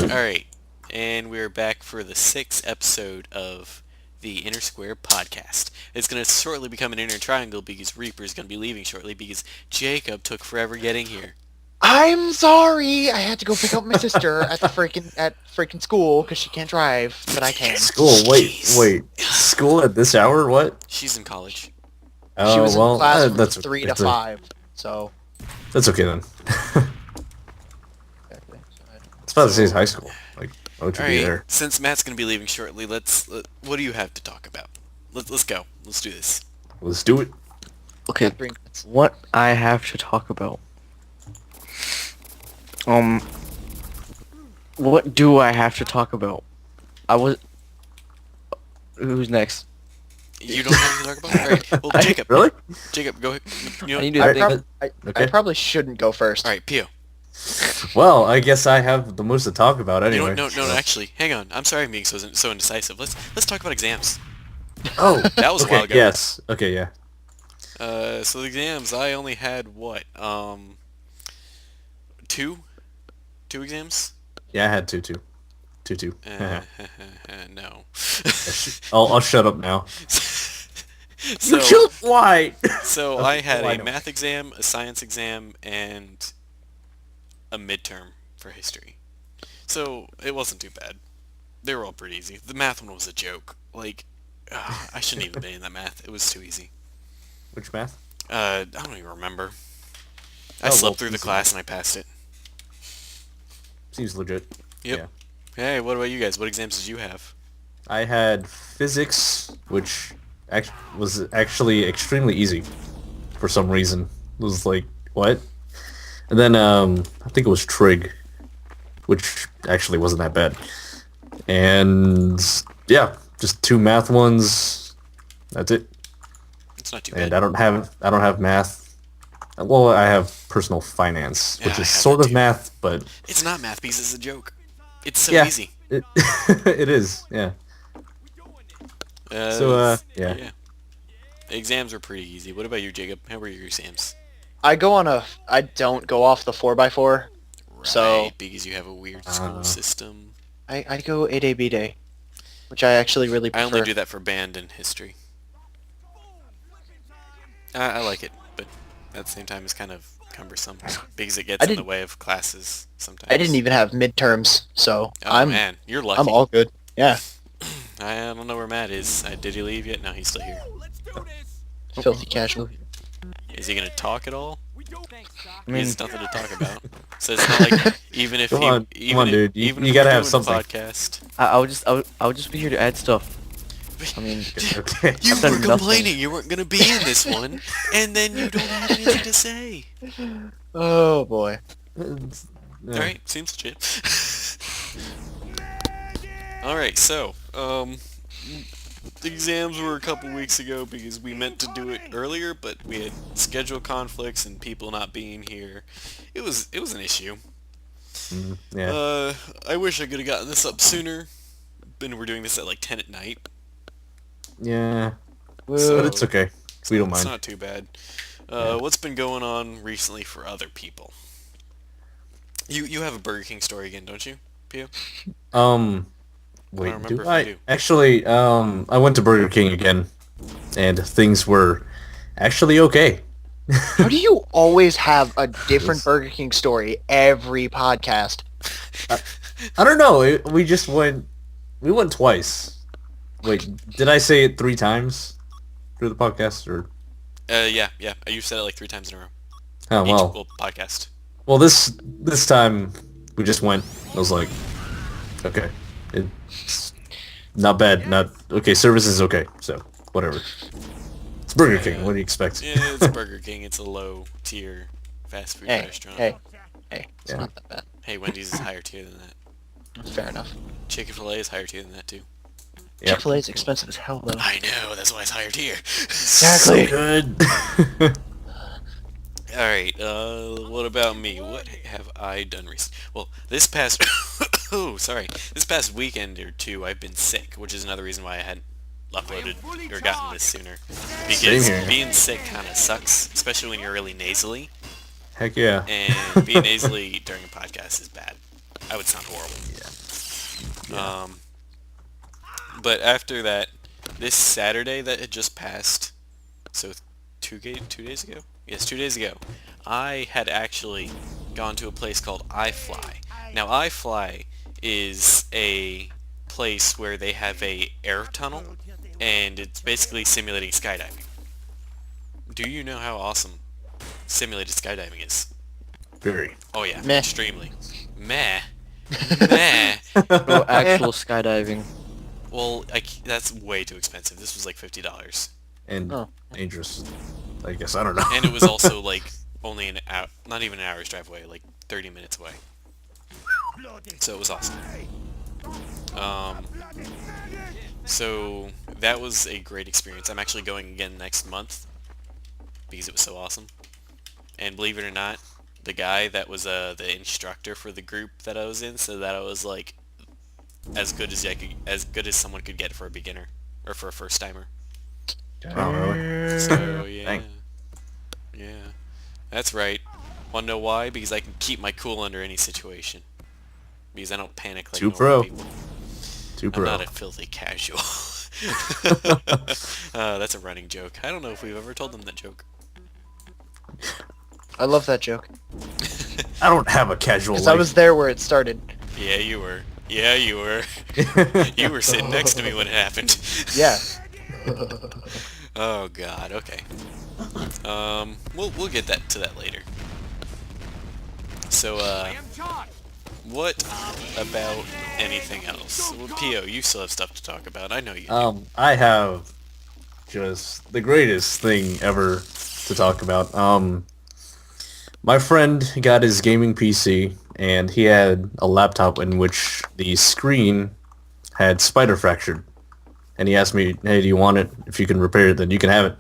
Alright, and we're back for the 6th episode of the Inner Square podcast. It's going to shortly become an Inner Triangle because Reaper's going to be leaving shortly because Jacob took forever getting here. I'm sorry. I had to go pick up my sister at the freaking school because she can't drive, but I can. School? Wait. Jeez. School at this hour? What? She's in college. She was in class from that's 3 to 5, so. That's okay then. It's about to say it's high school. Like, why would you be there? Since Matt's going to be leaving shortly, what do you have to talk about? Let's go. Let's do this. Let's do it. Okay, what I have to talk about. What do I have to talk about? Who's next? You don't have to talk about it? Alright, well, Jacob. Really? Jacob, go ahead. You know, I need to I probably shouldn't go first. Alright, Pio. Well, I guess I have the most to talk about anyway. You know what? No, actually, hang on. I'm sorry I'm being so indecisive. Let's talk about exams. Oh, That was a okay, while ago. yes. Okay, yeah. So the exams, I only had what? Two exams? Yeah, I had two. No. I'll shut up now. So, Why? so I had Why a not? math exam, a science exam, and a midterm for history. So it wasn't too bad. They were all pretty easy. The math one was a joke. Like, I shouldn't even been in that math. It was too easy. Which math? I don't even remember. I Oh, slept well, through the easy. class and I passed it. Seems legit. Yep. Yeah. Hey, what about you guys? What exams did you have? I had physics, which was actually extremely easy for some reason. It was like, what? And then I think it was trig, which actually wasn't that bad. And yeah, just two math ones. That's it. It's not too And bad. I don't have math. Well, I have personal finance, Yeah, which I is have sort that of too. math, but It's not math because it's a joke. It's so yeah, easy. it, it is. Yeah. Yeah. Exams were pretty easy. What about you, Jacob? How were your exams? I don't go off the 4x4. Right, So- because you have a weird school system. I go 8A B day, which I actually really I prefer. only do that for band and history. I like it, but at the same time it's kind of cumbersome because it gets in the way of classes sometimes. I didn't even have midterms, so Oh man, you're lucky. I'm all good. Yeah, I don't know where Matt is. Did he leave yet? No, he's still here. filthy casual. Is he gonna talk at all? I mean, There's nothing to talk about. So it's not like even if Come he, on, even come on, if, dude. even You if gotta we're have doing something. a podcast. I would just be here to add stuff. I mean, Okay. You I've done were nothing. complaining you weren't gonna be in this one, and then you don't have anything to say. Oh boy. Yeah. Alright, seems legit. Alright, so, the exams were a couple weeks ago because we meant to do it earlier, but we had schedule conflicts and people not being here. It was an issue. Yeah. I wish I could have gotten this up sooner. We're doing this at like 10 at night. Yeah. So- But it's okay. We don't It's mind. not too bad. Yeah. What's been going on recently for other people? You have a Burger King story again, don't you, Pio? Wait, remember do if I? you do. Actually, I went to Burger King again, and things were actually okay. How do you always have a different Burger King story every podcast? I don't know. We went twice. Wait, did I say it 3 times through the podcast, or? Yeah. You said it like 3 times in a row. Oh well. Each podcast. Well, this time we just went. I was like, okay, it's not bad. Not okay. Service is okay. So whatever. It's Burger King. What do you expect? Yeah, it's Burger King. It's a low tier fast food Hey, restaurant. hey, it's Yeah. not that bad. Hey, Wendy's is higher tier than that. Fair enough. Chick-fil-A is higher tier than that too. Yep. Chick-fil-A is expensive as hell, though. I know, that's why it's higher tier. Exactly. Good. Alright, what about me? What have I done recently? Well, this past... oh, sorry. This past weekend or two, I've been sick, which is another reason why I hadn't uploaded or gotten this sooner. Because here. being sick kind of sucks, especially when you're really nasally. Heck yeah. And being nasally during a podcast is bad. I would sound horrible. Yeah. But after that, this Saturday that had just passed, so 2 days ago? Yes, 2 days ago, I had actually gone to a place called iFly. Now, iFly is a place where they have a air tunnel, and it's basically simulating skydiving. Do you know how awesome simulated skydiving is? Very. Oh yeah, Meh. extremely. Meh. Meh. Bro, actual skydiving. Well, that's way too expensive. This was like $50. And Oh. dangerous. I guess, I don't know. And it was also like only an hour, not even an hour's drive away, like 30 minutes away. So it was awesome. So that was a great experience. I'm actually going again next month because it was so awesome. And believe it or not, the guy that was the instructor for the group that I was in said that I was like as good as someone could get for a beginner or for a first timer. Oh, really? So yeah, Dang. yeah, that's right. Wanna know why? Because I can keep my cool under any situation. Because I don't panic like Too normal pro. people. Too I'm pro. not a filthy casual. That's a running joke. I don't know if we've ever told them that joke. I love that joke. I don't have a casual Because life. I was there where it started. Yeah, you were. Yeah, you were. You were sitting next to me when it happened. Yeah. Oh God. Okay. We'll get to that later. So what about anything else? Well, Pio, you still have stuff to talk about. I know you do. I have just the greatest thing ever to talk about. My friend got his gaming PC, and he had a laptop in which the screen had spider fractured. And he asked me, "Hey, do you want it? If you can repair it, then you can have it."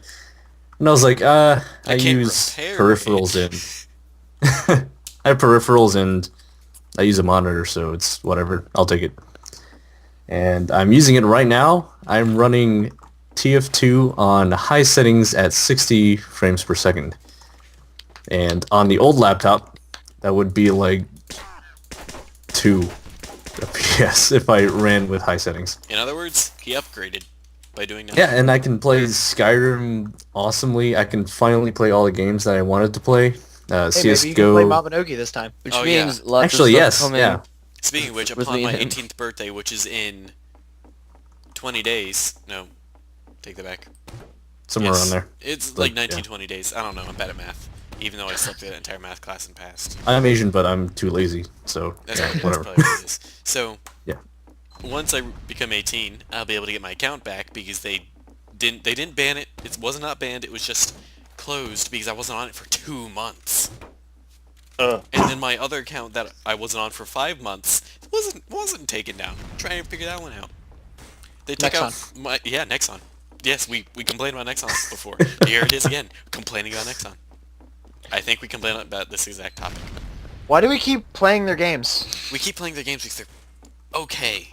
And I was like, I can't use repair peripherals and I have peripherals and I use a monitor, so it's whatever. I'll take it. And I'm using it right now. I'm running TF2 on high settings at 60 frames per second. And on the old laptop, that would be like 2 FPS if I ran with high settings. In other words, he upgraded by doing that. Yeah, and I can play Skyrim awesomely. I can finally play all the games that I wanted to play. Hey, CSGO. maybe you can play Mabinogi this time. Which Oh, means yeah. lots Actually, of yes, stuff coming. yeah. Speaking of which, With upon me my and him. 18th birthday, which is in 20 days. No, take that back. Somewhere around there. It's Like, like 19, yeah. 20 days. I don't know. I'm bad at math. Even though I slept through that entire math class and passed. I'm Asian, but I'm too lazy, so That's yeah, what that's whatever. probably what it is. So, Yeah. once I become 18, I'll be able to get my account back because they didn't ban it. It was not banned. It was just closed because I wasn't on it for 2 months. And then my other account that I wasn't on for 5 months wasn't taken down. I'm trying to figure that one out. They took out my Nexon. Yes, we complained about Nexon before. Here it is again, complaining about Nexon. I think we complain about this exact topic. Why do we keep playing their games? We keep playing their games because they're okay.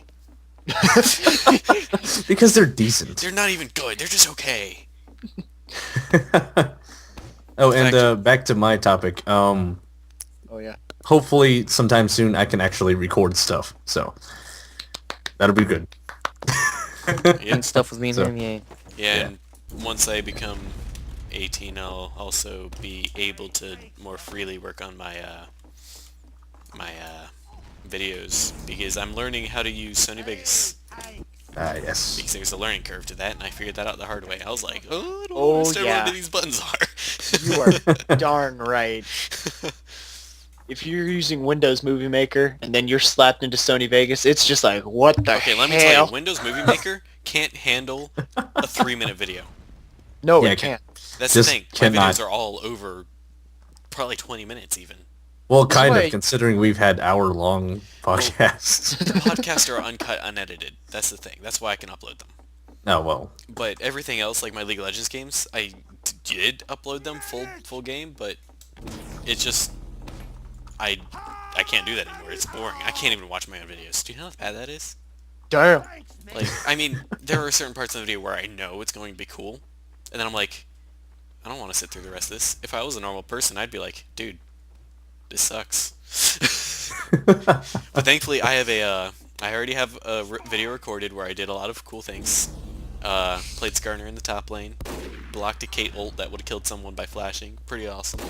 Because they're decent. They're not even good. They're just okay. Oh, and fact- back to my topic. Oh yeah. Hopefully sometime soon I can actually record stuff. So that'll be good. Yeah, And stuff with me and So- him, yeah. yeah. And once I become 18, I'll also be able to more freely work on my videos because I'm learning how to use Sony Vegas. Yes. Because there's a learning curve to that, and I figured that out the hard way. I was like, oh, I don't Oh, understand yeah. what these buttons are. You are darn right. If you're using Windows Movie Maker and then you're slapped into Sony Vegas, it's just like, what the Okay, hell? let me tell you, Windows Movie Maker can't handle a 3-minute video. No, Yeah, it can't. That's the Just thing. cannot. My videos are all over probably 20 minutes even. Well, kind why- of, considering we've had hour-long podcasts. The podcasts are uncut, unedited. That's the thing. That's why I can upload them. Oh, well. But everything else, like my League of Legends games, I did upload them full game, but it's just I can't do that anymore. It's boring. I can't even watch my own videos. Do you know how bad that is? Damn. Like, I mean, there are certain parts of the video where I know it's going to be cool, and then I'm like, I don't want to sit through the rest of this. If I was a normal person, I'd be like, dude, this sucks. But thankfully, I already have a video recorded where I did a lot of cool things. Played Skarner in the top lane, blocked a Kate ult that would have killed someone by flashing. Pretty awesome.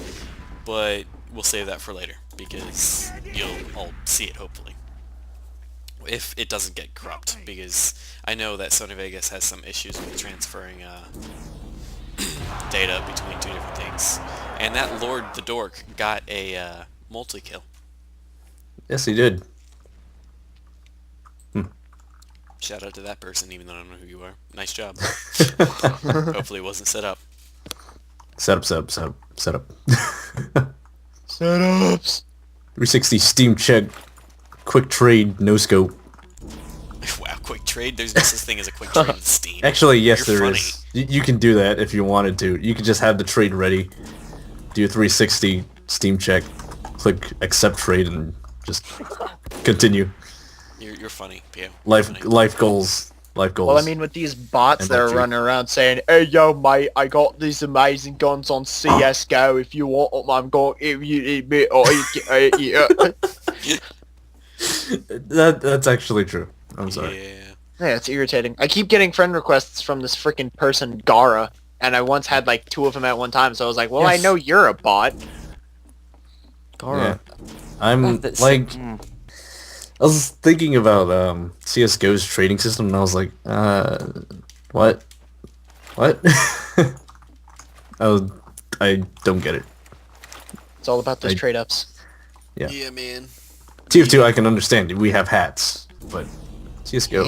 But we'll save that for later because you'll all see it hopefully. If it doesn't get corrupt, because I know that Sony Vegas has some issues with transferring data between two different things. And that Lord the Dork got a multi-kill. Yes, he did. Shout out to that person, even though I don't know who you are. Nice job. Hopefully it wasn't set up. Setup. Setups. 360 Steam check. Quick trade, no scope. Wow, quick trade? There's no such thing as a quick trade in Steam. Actually, yes, You're there funny. is. You can do that if you wanted to. You can just have the trade ready. Do a 360 Steam check. Click accept trade and just continue. You're funny, Pio. Life goals. Life goals. Well, I mean, with these bots And that are like you. running around saying, "Hey, yo, mate, I got these amazing guns on CS:GO. If you want them, I'm going to give you a bit." That's actually true. I'm sorry. Yeah. Yeah, it's irritating. I keep getting friend requests from this freaking person, Gara, and I once had like 2 of them at one time. So I was like, "Well, I Yes. know you're a bot." Gara. I'm That's- like, mm. I was thinking about CS:GO's trading system, and I was like, what? I don't get it. It's all about those I- trade ups. Yeah. Yeah, man. TF2 I can understand. We have hats, but CS:GO,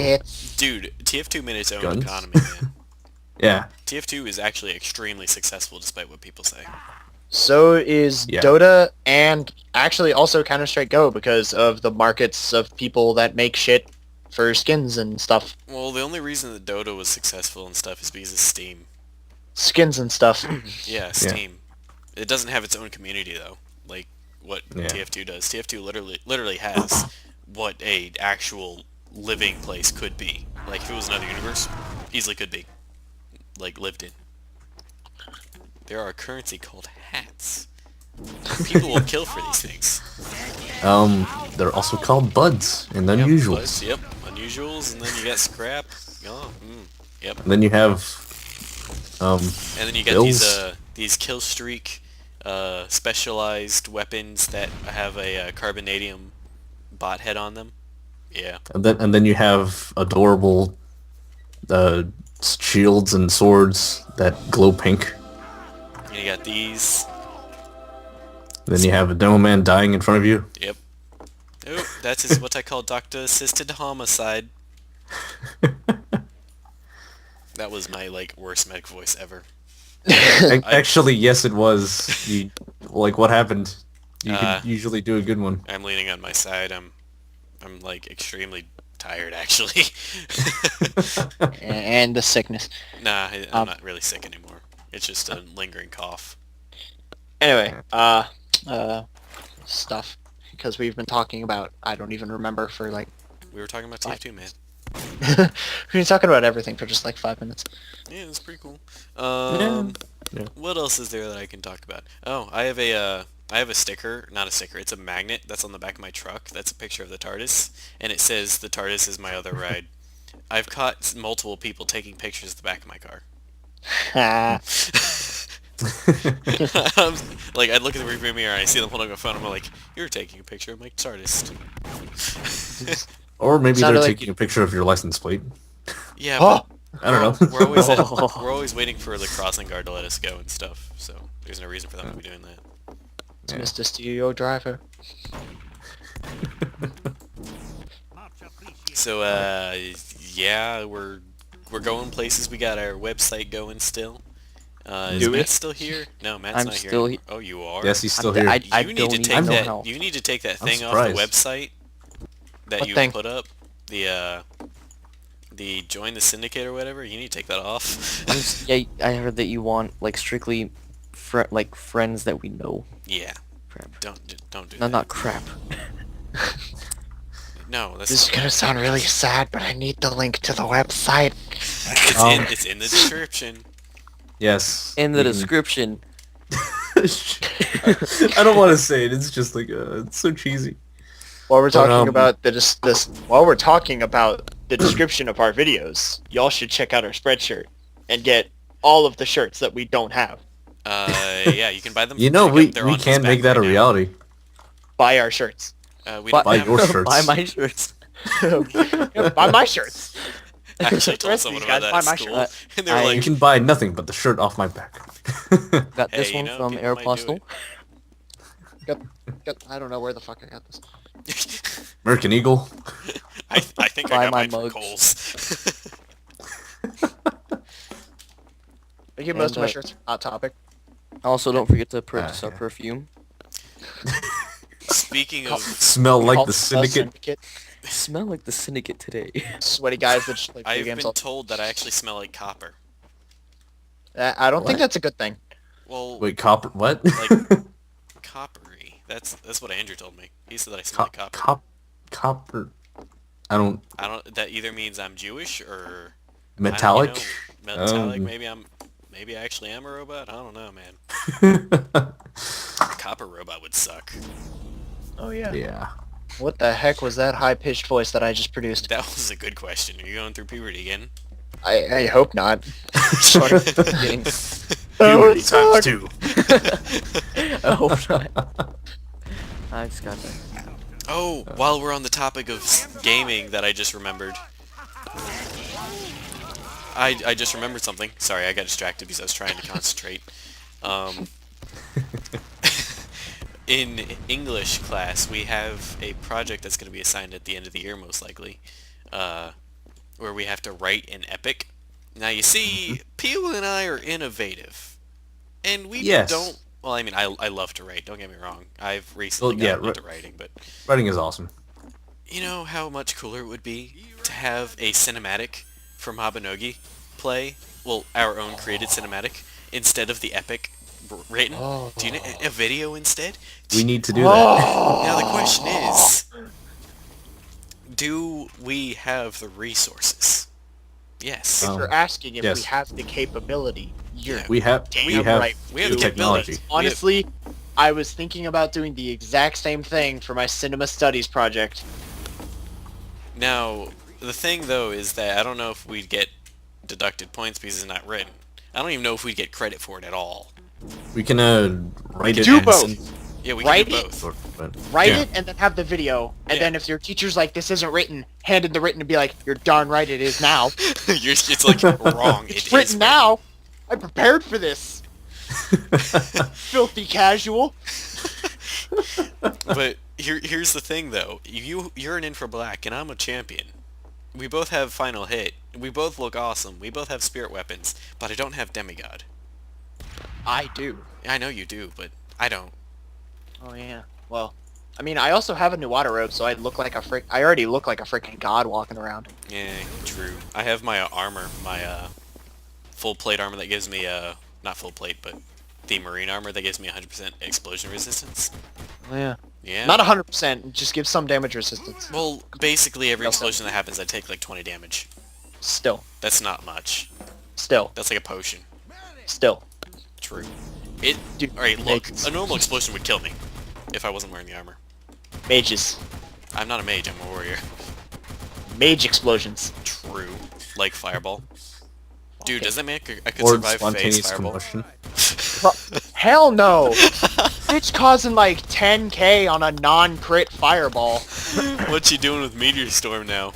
Dude, TF2 made its own Guns? economy, man. yeah. TF2 is actually extremely successful despite what people say. So is Yeah. Dota and actually also Counter-Strike Go because of the markets of people that make shit for skins and stuff. Well, the only reason that Dota was successful and stuff is because of Steam. Skins and stuff. Yeah, Steam. It doesn't have its own community though, like what Yeah. TF2 does. TF2 literally has what a actual living place could be. Like if it was another universe, easily could be. Like lived in. There are a currency called hats. People will kill for these things. They're also called buds and Yep, unusuals. plus, yep, unusuals, and then you got scrap. Yep. And then you have, And then you got bills. these kill streak specialized weapons that have a carbonadium bot head on them. Yeah. and then you have adorable, shields and swords that glow pink. And you got these. Then you have a demo man dying in front of you. Yep. Oh, that is what I call doctor-assisted homicide. That was my worst medic voice ever. Actually, yes, it was. What happened? You could usually do a good one. I'm leaning on my side. I'm extremely tired actually. And the sickness. Nah, I'm not really sick anymore. It's just a lingering cough. Anyway, stuff. Because we've been talking about, I don't even remember for like, We were talking about TF2, man. we've been talking about everything for just like 5 minutes. Yeah, it's pretty cool. Yeah. What else is there that I can talk about? Oh, I have a sticker, not a sticker, it's a magnet that's on the back of my truck. That's a picture of the TARDIS, and it says the TARDIS is my other ride. I've caught multiple people taking pictures of the back of my car. I'd look at the rearview mirror and I see them holding a phone. I'm like, "You're taking a picture of my TARDIS." Or maybe Sounded they're like taking a picture of your license plate. Yeah, Oh! but I don't know. we're always waiting for the crossing guard to let us go and stuff. So there's no reason for them to be doing that. It's Mr. Studio Driver. So yeah, we're going places. We got our website going still. Is Do we? Matt still here? No, Matt's I'm not here. still anymore. Oh, you are. Yes, he's still I'm- here. I You need don't to even take know that. how. You need to take that I'm thing off the surprised. website that What you thing? put up. The join the syndicate or whatever. You need to take that off. Yeah, I heard that you want strictly, friends that we know. Yeah. Crap. Don't do No, that. not crap. No, that's This is gonna sound really sad, but I need the link to the website. it's in the description. Yes. In the you can- description. I don't want to say it. It's just it's so cheesy. While we're But, talking about while we're talking about the description of our videos, y'all should check out our Spreadshirt and get all of the shirts that we don't have. Yeah, you can buy them You from know, Jacob. They're we on his can back make that right a now. reality. Buy our shirts. We Buy, didn't Buy have your shirts. buy my shirts. Yeah, buy my shirts. I actually The told rest of someone these about guys that buy at my school, shirt. and they were I- You like, can buy nothing but the shirt off my back. Got Hey, this you one know, from people might do Aeropostale. I don't know where the fuck I got this. American Eagle. I think Buy I got my mine from mugs. Kohl's. I get most And, of my shirts from Hot Topic. Also, don't forget to purchase our yeah. perfume. Speaking of, Smell like Called the Syndicate. Smell like the Syndicate today. Sweaty guys that just play video I've games been all told that I actually smell like copper. I don't think What? that's a good thing. Well, Wait, copper? What? like coppery. That's what Andrew told me. He said that I smell like copper. Copper. I don't. I don't. That either means I'm Jewish or Metallic. I don't, metallic. Um. Maybe I actually am a robot. I don't know, man. A copper robot would suck. Oh yeah. Yeah. What the heck was that high-pitched voice that I just produced? That was a good question. Are you going through puberty again? I hope not. Sorry. Kidding. Oh, Puberty it times sucked. 2. I hope not. I just got that. Oh, while we're on the topic of gaming that I just remembered. I just remembered something. Sorry, I got distracted because I was trying to concentrate. In English class, we have a project that's going to be assigned at the end of the year, most likely, where we have to write an epic. Now, you see, Peel and I are innovative, and we Yes. don't... Well, I mean, I love to write, don't get me wrong. I've recently Well, yeah, gotten into writing, but... Writing is awesome. You know how much cooler it would be to have a cinematic from Mabinogi play? Well, our own created cinematic, instead of the epic written? Oh. Do you know a video instead? We need to do that. Oh. Now the question is, do we have the resources? Yes. If Um, you're asking if we yes. have the capability, you're Yeah. We have damn have right. We have the the technology. ability. Honestly, I was thinking about doing the exact same thing for my cinema studies project. Now, the thing though is that I don't know if we'd get deducted points because it's not written. I don't even know if we'd get credit for it at all. We can write it. Do and both. send- Yeah, we Write can do it? both. but- Write yeah. it and then have the video, and Yeah. then if your teacher's like, "This isn't written," hand in the written and be like, "You're darn right, it is now. It's like wrong. It's It is written now. I prepared for this." Filthy casual. But here's the thing though. You're an Infra Black and I'm a champion. We both have final hit. We both look awesome. We both have spirit weapons, but I don't have demigod. I do. I know you do, but I don't. Oh yeah. Well, I mean, I also have a new water robe, so I already look like a freaking god walking around. Yeah, true. I have my armor, my full plate armor that gives me not full plate, but the marine armor that gives me 100% explosion resistance. Oh, yeah. Yeah. Not 100%. Just give some damage resistance. Well, basically every Okay. explosion that happens, I take like 20 damage. Still. That's not much. Still. That's like a potion. Still. True. Dude, Alright, look. mages. A normal explosion would kill me if I wasn't wearing the armor. Mages. I'm not a mage, I'm a warrior. Mage explosions. True. Like fireball. Dude, Okay. does that mean I could Or survive phase spontaneous fireball? combustion. Hell no! Bitch causing like 10k on a non-crit fireball. What you doing with Meteor Storm now?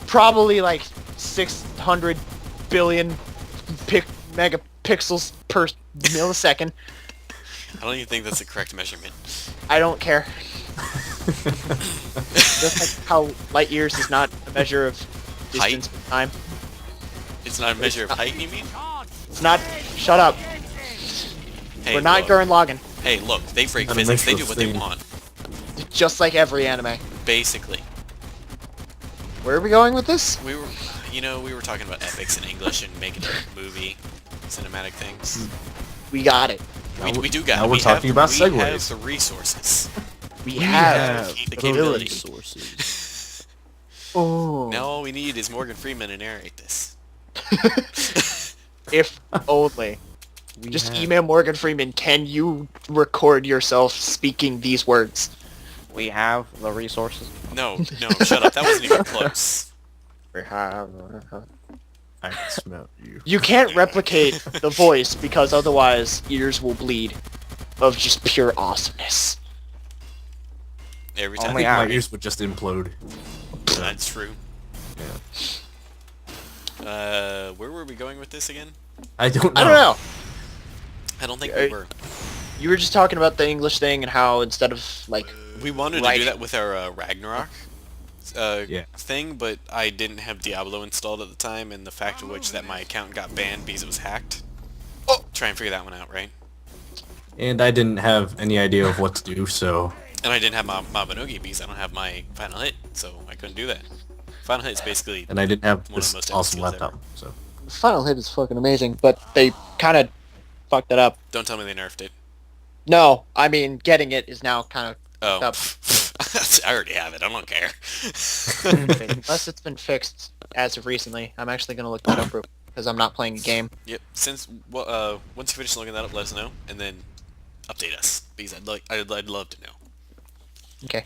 Probably like 600 billion megapixels per millisecond. I don't even think that's the correct measurement. I don't care. Just like how light years is not a measure of distance Height? with time. It's not a measure of height, you mean? It's not. Shut up. Hey, We're not look. Gurren Lagann. Hey, look, they break Not a physics, they measure do of what they thing. want. Just like every anime. Basically. Where are we going with this? We were talking about epics in English and making a movie, cinematic things. We got it. We do got now it. we're We talking have, about we have segues. the resources. We, have have the capability. Sources. Oh. Now all we need is Morgan Freeman to narrate this. If only. Just email Morgan Freeman. Can you record yourself speaking these words? We have the resources. No, no, shut up. That wasn't even close. I can smell you. You can't replicate the voice because otherwise ears will bleed of just pure awesomeness. Every Oh time. I my think my God. ears would just implode. That's true. Yeah. Where were we going with this again? I don't know. I don't know. I don't think we were. You were just talking about the English thing and how instead of like We wanted to writing- do that with our Ragnarok Yeah. thing, but I didn't have Diablo installed at the time, and the fact of which that my account got banned because it was hacked. Oh. Try and figure that one out, right? And I didn't have any idea of what to do, so And I didn't have my Mabinogi because I don't have my Final Hit, so I couldn't do that. Final Hit is basically and I didn't have one of this the most awesome epic skills laptop. So Final Hit is fucking amazing, but they kind of fucked it up. Don't tell me they nerfed it. No, I mean getting it is now kind Oh, Up. I already have it. I don't care. of unless it's been fixed as of recently. I'm actually gonna look that up because I'm not playing a game. Yep. Since once you finish looking that up, let us know, and then update us because I'd love to know. Okay.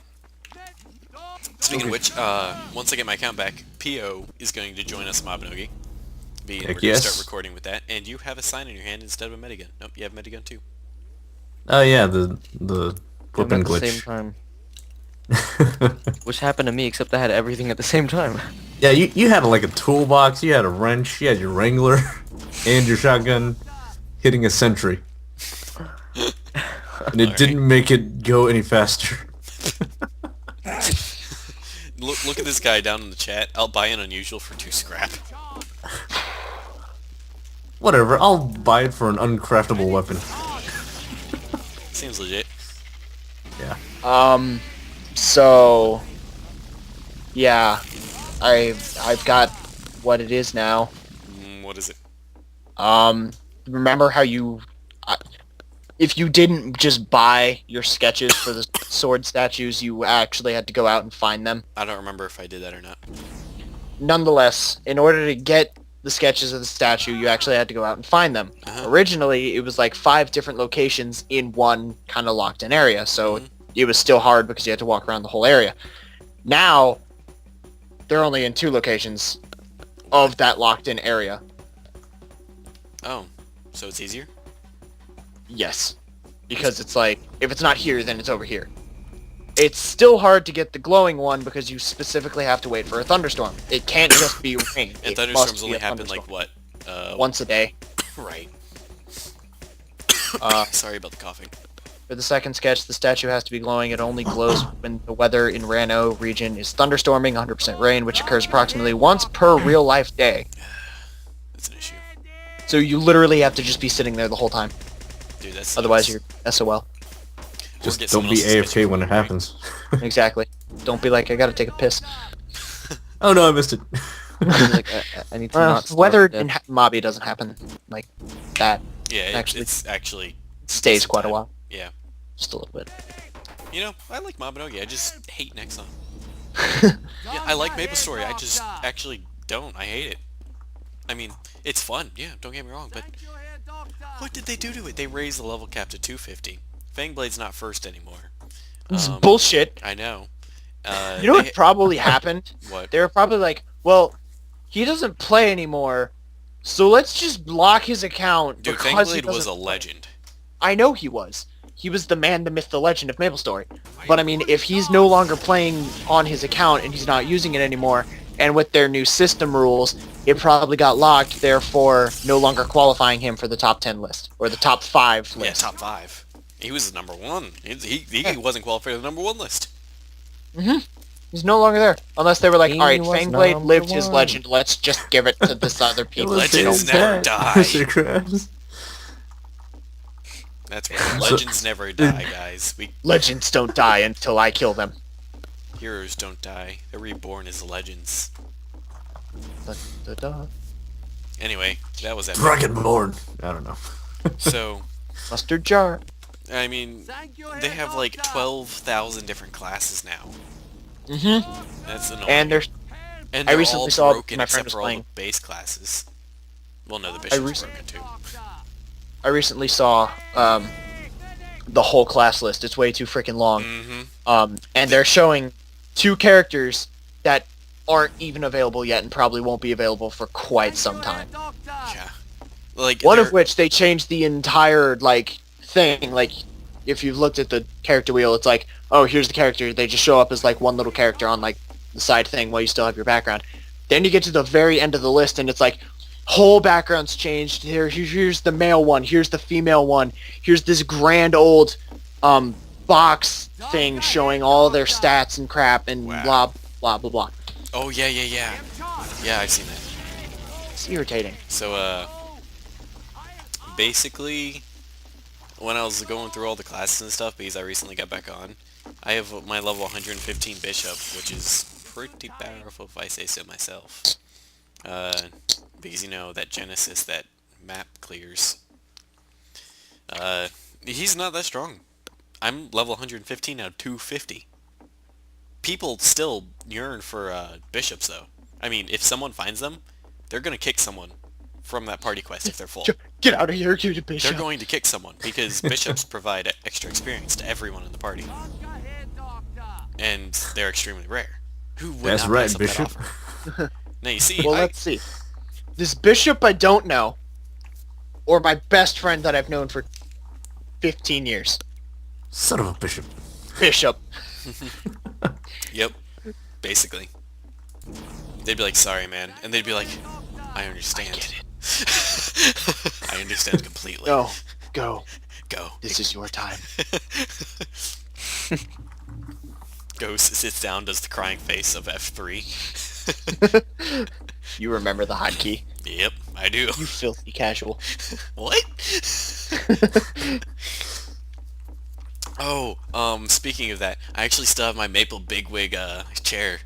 Speaking of which, once I get my account back, PO is going to join us in Mabinogi. We're Heck going to yes. start recording with that, and you have a sign in your hand instead of a medigun. Nope, you have a medigun too. oh yeah, the Them weapon at the same glitch. time. Which happened to me, except I had everything at the same time. Yeah, you had like a toolbox, you had a wrench, you had your Wrangler, and your shotgun hitting a sentry. And it Alright. didn't make it go any faster. Look at this guy down in the chat. I'll buy an unusual for 2 scrap. Whatever, I'll buy it for an uncraftable weapon. Seems legit. Yeah. So yeah, I've got what it is now. What is it? Remember how if you didn't just buy your sketches for the sword statues, you actually had to go out and find them. I don't remember if I did that or not. Nonetheless, in order to get the sketches of the statue, you actually had to go out and find them. Uh-huh. Originally, it was like 5 different locations in one kind of locked-in area, so it was still hard because you had to walk around the whole area. Now, they're only in 2 locations of that locked-in area. Oh, so it's easier? Yes. Because it's like, if it's not here, then it's over here. It's still hard to get the glowing one because you specifically have to wait for a thunderstorm. It can't just be rain. And It thunderstorms must be only a happen like thunderstorm. what? Once a day. Right. Uh, Sorry about the coughing. For the second sketch, the statue has to be glowing. It only glows when the weather in Rano region is thunderstorming, 100% rain, which occurs approximately once per real-life day. That's an issue. So you literally have to just be sitting there the whole time. Dude, that's Otherwise, you're SOL. Just get don't someone be else's AFK sketch when it for free. happens. Exactly. Don't be like, I gotta take a piss. Oh no, I missed it. Like, I need to not starve Weather to in death. Mobby doesn't happen like that. Yeah, Actually- it's actually... It stays Some quite a time. while. Yeah. Just a little bit. You know, I like Mabinogi. I just hate Nexon. Yeah, I like Maple Story. I just actually don't. I hate it. I mean, it's fun. Yeah, don't get me wrong, but what did they do to it? They raised the level cap to 250. Fangblade's not first anymore. This is bullshit. I know. You know they- what probably happened? What? They were probably like, well, he doesn't play anymore, so let's just block his account Dude, because he Fangblade was doesn't a play." legend. I know he was. He was the man, the myth, the legend of MapleStory. But I mean, if he's no longer playing on his account and he's not using it anymore, and with their new system rules, it probably got locked, therefore no longer qualifying him for the top 10 list, or the top 5 Yeah, list. top 5. He was the number 1. He wasn't qualified for the number 1 list. He's no longer there. Unless they were like, He alright, was Fangblade number lived his 1. legend, let's just give it to this other people. Legends never die. Mr. Krabs. That's right. Legends never die, guys. Legends don't die until I kill them. Heroes don't die. They're reborn as legends. Da, da, da. Anyway, that was that. Dragonborn. I don't know. So, Mustard jar. I mean, they have like 12,000 different classes now. Mm-hmm. That's annoying. And there's And I they're recently all saw broken my friend except was for all playing. the base classes. Well, no, the bishop's recent- broken too. I recently saw the whole class list. It's way too freaking long. Mm-hmm. And they're showing 2 characters that aren't even available yet and probably won't be available for quite some time. Yeah. Like One they're- of which they changed the entire like thing. Like, if you've looked at the character wheel, it's like, oh, here's the character. They just show up as like one little character on like the side thing while you still have your background. Then you get to the very end of the list, and it's like, whole background's changed. Here's the male one. Here's the female one. Here's this grand old box thing showing all their stats and crap and Wow. blah blah blah blah. Oh yeah. Yeah, I've seen that. It's irritating. So basically, when I was going through all the classes and stuff, because I recently got back on, I have my level 115 bishop, which is pretty powerful if I say so myself. Because you know that Genesis, that map clears. He's not that strong. I'm level 115 out of 250. People still yearn for bishops, though. I mean, if someone finds them, they're gonna kick someone from that party quest if they're full. Get out of here, you bishop. They're going to kick someone because bishops provide extra experience to everyone in the party, and they're extremely rare. Who would That's not right, pass up that bishop. offer? Now you see, Well, let's see. This bishop I don't know, or my best friend that I've known for 15 years. Son of a bishop. Bishop. yep, basically, they'd be like, "Sorry, man," and they'd be like, "I understand. Get it. I understand completely. Go. Go. Go." This is your time. Ghost sits down, does the crying face of F3. You remember the hotkey. Yep, I do. You filthy casual. What? Oh, speaking of that, I actually still have my maple bigwig chair.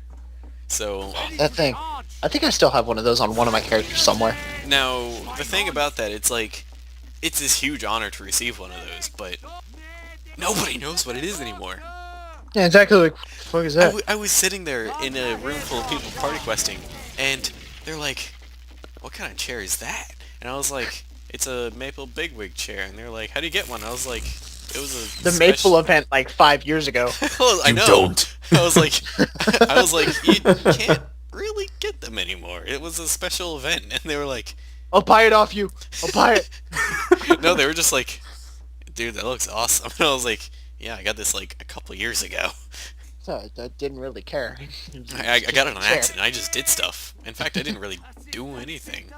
So That thing. I think I still have one of those on one of my characters somewhere. now the thing about that, it's like it's this huge honor to receive one of those, but nobody knows what it is anymore. Yeah, exactly. Like, what the fuck is that? I was sitting there in a room full of people party questing, and they're like, "What kind of chair is that?" And I was like, "It's a maple bigwig chair." And they're like, "How do you get one?" I was like, "It was a The special- Maple event like 5 years ago. I You know. don't. I was like, you can't really get them anymore. It was a special event, and they were like, I'll buy it off you. I'll buy it. no, they were just like, dude, that looks awesome. And I was like, yeah, I got this like a couple years ago. So I didn't really care. I got it on Chair. accident. I just did stuff. In fact, I didn't really do anything.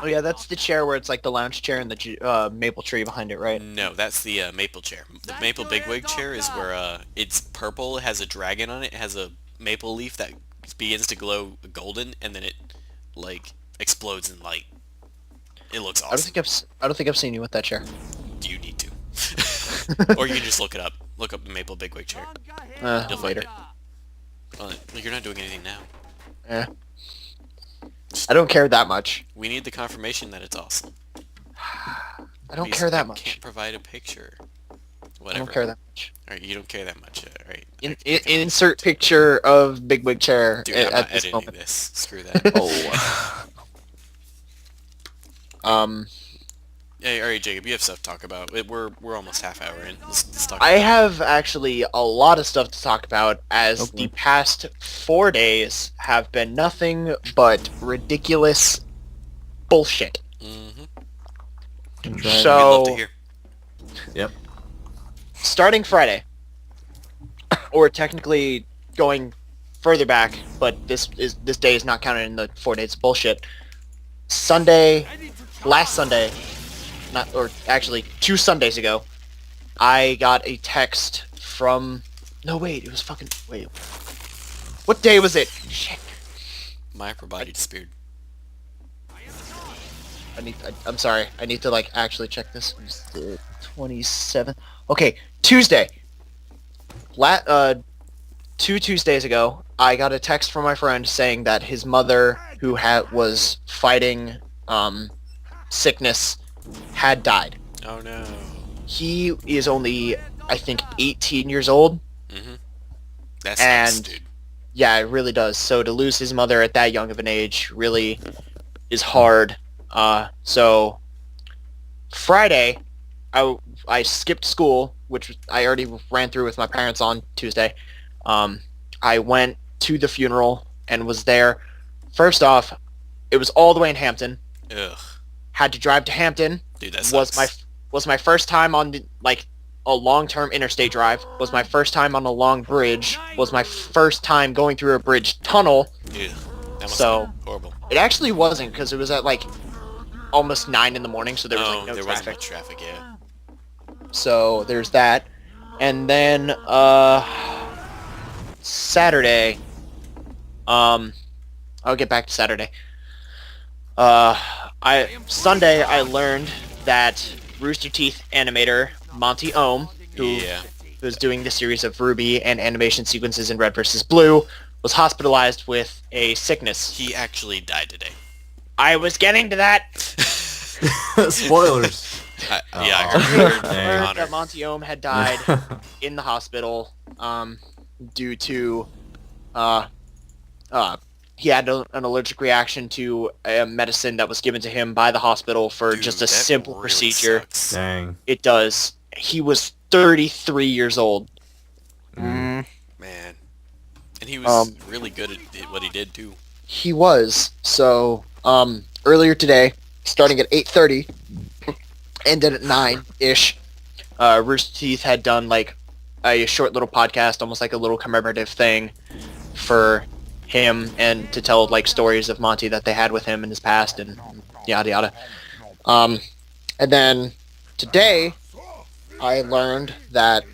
Oh yeah, that's the chair where it's like the lounge chair and the maple tree behind it, right? No, that's the maple chair. The maple bigwig chair is where it's purple. It has a dragon on it. It has a maple leaf that begins to glow golden, and then it like explodes in light. It looks awesome. I don't think I've seen you with that chair. You need to. Or you can just look it up. Look up the maple bigwig chair. You'll find Later. it. Well, you're not doing anything now. Yeah. I don't care that much. We need the confirmation that it's awesome. I don't Because care that I much. Can't provide a picture. I Whatever. don't care that much. Alright, you don't care that much. Alright. Insert picture of Big Wig chair Dude, I'm at not this editing moment. this. Screw that. Oh. Hey, alright, Jacob, you have stuff to talk about. We're almost half hour in. Let's talk I about it. have actually a lot of stuff to talk about, as Okay. the past 4 days have been nothing but ridiculous bullshit. Mm-hmm. Try We'd So- love to hear. Yep. Starting Friday, or technically going further back, but this day is not counted in the 4 days of bullshit. Last Sunday, or actually 2 Sundays ago, I got a text from. No, wait, it was fucking. Wait. What day was it? Shit. My upper body disappeared. I'm sorry. I need to like actually check this. It's the 27th. Okay, Tuesday. 2 Tuesdays ago, I got a text from my friend saying that his mother, who was fighting sickness, had died. Oh no. He is only, I think, 18 years old. Mm-hmm. That sucks, And- dude. Yeah, it really does. So to lose his mother at that young of an age really is hard. So Friday, I skipped school, which I already ran through with my parents on Tuesday. Um, I went to the funeral and was there. First off, it was all the way in Hampton. Ugh. Had to drive to Hampton. Dude, that Was my sucks. was my first time on a long-term interstate drive. Was my first time on a long bridge. Was my first time going through a bridge tunnel. Ew. That must So have been horrible. it actually wasn't because it was at like almost 9 in the morning, so there was like no there wasn't traffic. much traffic, yeah. So there's that. And then Saturday, I'll get back to Saturday. Sunday I learned that Rooster Teeth animator Monty Ohm, who Yeah. was doing the series of Ruby and animation sequences in Red vs. Blue, was hospitalized with a sickness. He actually died today. I was getting to that. Spoilers. Yeah, I Aw. heard Dang. Learned Connor. that Monty Ohm had died in the hospital due to he had an allergic reaction to a medicine that was given to him by the hospital for Dude, just a that simple really procedure. sucks. Dang. It does. He was 33 years old. Mm. Man. And he was Um, really good at what he did, too. He was. So, earlier today, starting at 8:30, ended at 9-ish, Rooster Teeth had done, like, a short little podcast, almost like a little commemorative thing for him and to tell, like, stories of Monty that they had with him in his past and yada yada. And then today, I learned that,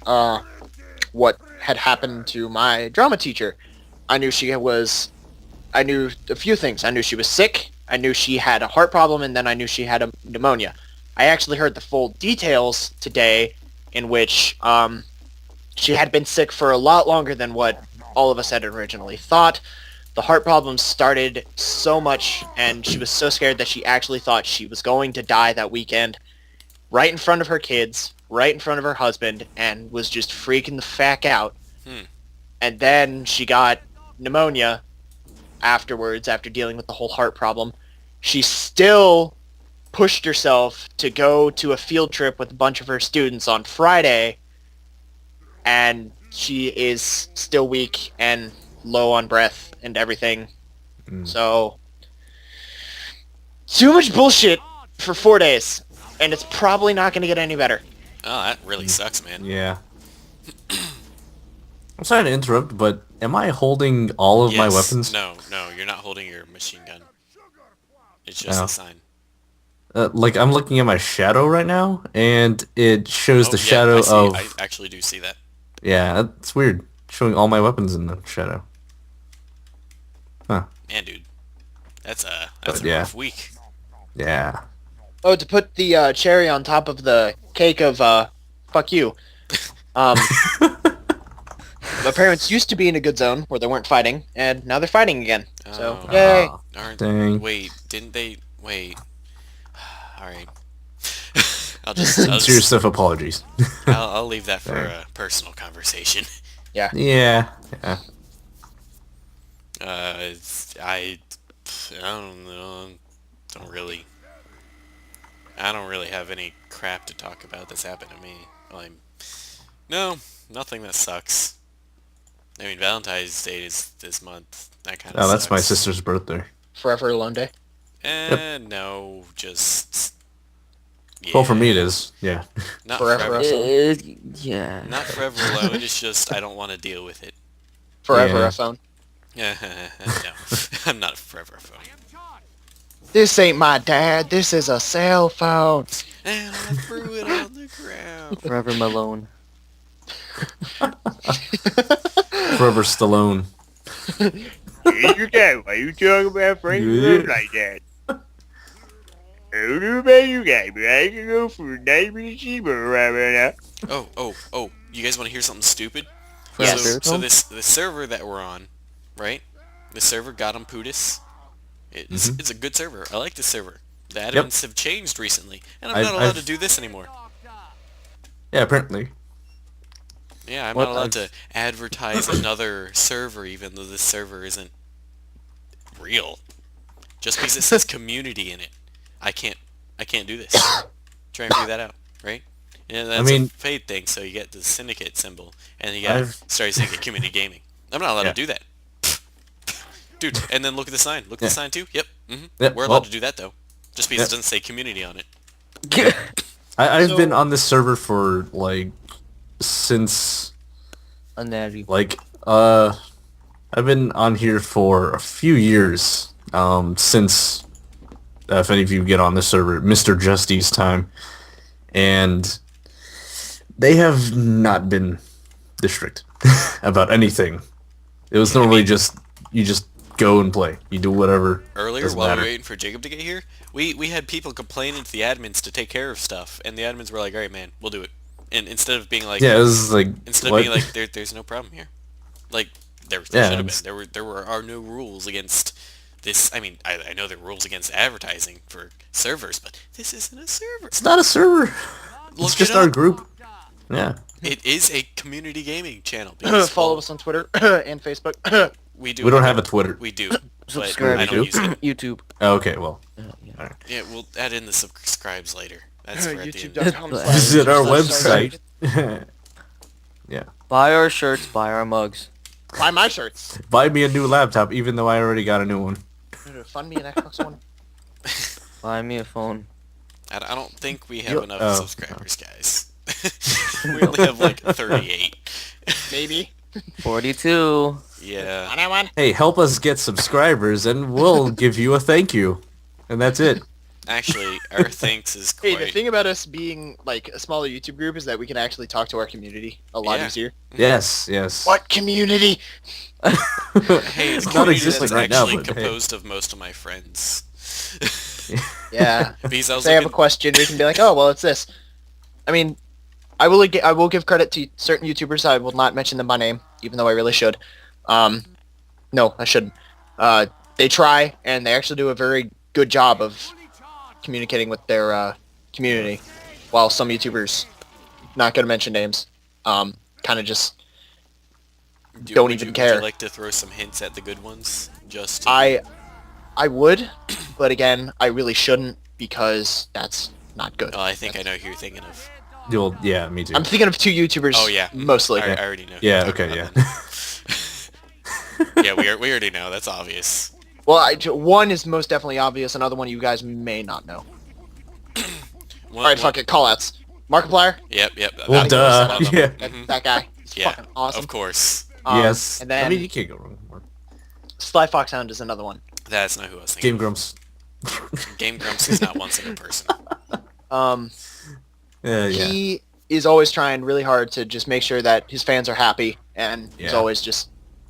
what had happened to my drama teacher. I knew a few things. I knew she was sick, I knew she had a heart problem, and then I knew she had a pneumonia. I actually heard the full details today in which she had been sick for a lot longer than what all of us had originally thought. The heart problems started so much, and she was so scared that she actually thought she was going to die that weekend, right in front of her kids, right in front of her husband, and was just freaking the fuck out. And then she got pneumonia afterwards, after dealing with the whole heart problem. She still pushed herself to go to a field trip with a bunch of her students on Friday, and she is still weak and low on breath and everything. So, too much bullshit for 4 days, and it's probably not going to get any better. Oh, that really sucks, man. Yeah. I'm sorry to interrupt, but am I holding all of my Yes. weapons? No, you're not holding your machine gun. It's just Oh. a sign. Like, I'm looking at my shadow right now, and it shows the yeah, shadow I see. of... I actually do see that. Yeah, that's weird. Showing all my weapons in the shadow. Huh. Man, dude. That's a yeah. rough week. Yeah. Oh, to put the cherry on top of the cake of fuck you. My parents used to be in a good zone where they weren't fighting, and now they're fighting again. So, Oh. yay. Dang. Wait, didn't they... Wait. Alright. I'll just Serious apologies. I'll leave that for Dang. a personal conversation. Yeah. Yeah. I don't know. I don't really have any crap to talk about that's happened to me. Well, no, nothing that sucks. I mean, Valentine's Day is this month. That kind of Oh, sucks. that's my sister's birthday. Forever Alone Day. No, just... Yeah. Well, for me it is. Yeah. Not Forever forever. Yeah. Not forever alone, it's just I don't want to deal with it. Forever Yeah. a phone. No, I'm not forever phone. This ain't my dad. This is a cell phone. And I threw it on the ground. Forever Malone. Forever Stallone. You go. Why you talking about Frank Yeah. like that? I don't know about you guys, but I can go for a nice cheaper right now. Oh, you guys want to hear something stupid? Yes. So the server that we're on, right? The server Gotham Pudis. It's a good server. I like this server. The admins have changed recently, and I'm not allowed to do this anymore. Yeah, apparently. Yeah, I'm What? not allowed to advertise another server, even though this server isn't real. Just because it says community in it, I can't do this. Try and figure that out, right? Yeah, I that's a mean, fate thing. So you get the syndicate symbol, and you got I've Starry Syndicate Community Gaming. I'm not allowed to yeah, do that, dude. And then look at the sign. Look at the yeah, sign too. Yep. yeah. We're allowed to Well, do that though, just because yeah, it doesn't say community on it. yeah. I've been So on this server for like since A natty. like I've been on here for a few years. Since if any of you get on this server, Mr. Justy's time, and they have not been this strict about anything. It was Yeah, I normally mean, just you just go and play. You do whatever. earlier Doesn't while we were matter. waiting for Jacob to get here, we had people complaining to the admins to take care of stuff, and the admins were like, "All right, man, we'll do it." And instead of being like, Yeah, it was like instead of what? being like, there's no problem here, like there Yeah, should have been. it's, Are no rules against this. I mean, I know there are rules against advertising for servers, but this isn't a server. it's not a server. It's Look just it our up. group. Yeah. It is a community gaming channel. Because, follow well, us on Twitter and Facebook. we do. We don't have a Twitter. We do, but Subscribe. I don't use it. YouTube. Oh, okay, well. Yeah. Yeah, we'll add in the subscribes later. That's for at the end. YouTube.com. Visit our Sorry. website. Yeah. Buy our shirts. Buy our mugs. Buy my shirts. Buy me a new laptop, even though I already got a new one. Fund me an Xbox One. Buy me a phone. I don't think we have You- enough oh, subscribers, guys. We only have like 38. Maybe. 42. Yeah. One on one. Hey, help us get subscribers, and we'll give you a thank you. And that's it. Actually, our thanks is Hey, quite... the thing about us being like a smaller YouTube group is that we can actually talk to our community a lot Yeah. easier. Yes, yes. What community? Hey, It's it's not not existing right now, actually but hey. composed of most of my friends. Yeah. Because I If was they have a looking... question, we can be like, oh, well, it's this. I mean, I will give credit to certain YouTubers. I will not mention them by name, even though I really should. No, I shouldn't. They try, and they actually do a very good job of communicating with their community, while some YouTubers, not going to mention names, kind of just don't even Would care. you like to throw some hints at the good ones? Just to... I would, but again, I really shouldn't because that's not good. Oh, I think I know who you're thinking of. You'll, yeah, me too. I'm thinking of two YouTubers. Oh, yeah. Mostly. I already know. who Yeah, you're talking okay, about yeah. then. Yeah, we already know. That's obvious. Well, one is most definitely obvious. Another one you guys may not know. All right, fuck it. Callouts. Markiplier. Yep. Well, That's duh. one of them. Yeah. Mhm. That guy. He's Yeah, fucking awesome. of course. Yes. And then I mean, you can't go wrong. Sly Foxhound is another one. That's not who I was thinking. Game Grumps. Game Grumps is not one single person. Yeah. He is always trying really hard to just make sure that his fans are happy, and he's Yeah. always just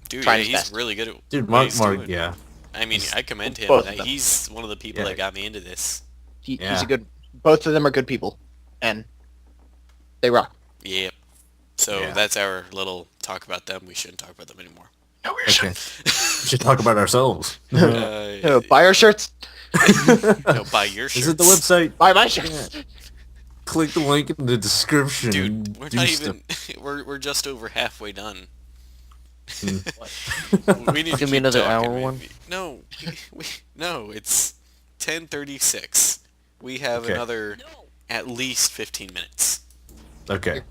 Dude, Trying yeah, his he's best. really good at Dude, what he's Mark, doing. yeah. I mean, I commend him. Both of them. He's one of the people Yeah. that got me into this. he's Yeah. a good. Both of them are good people, and they rock. Yep. So Yeah. that's our little talk about them. We shouldn't talk about them anymore. No, we're Okay. We should talk about ourselves. Buy our shirts. No, buy your shirts. Visit the website. Buy my shirts. Click the link in the description. Dude, and we're do not stuff. even... We're just over halfway done. Hmm. We need to It's gonna be keep another talking, hour maybe. one? No, no, it's 10:36. We have Okay. another at least 15 minutes. Okay.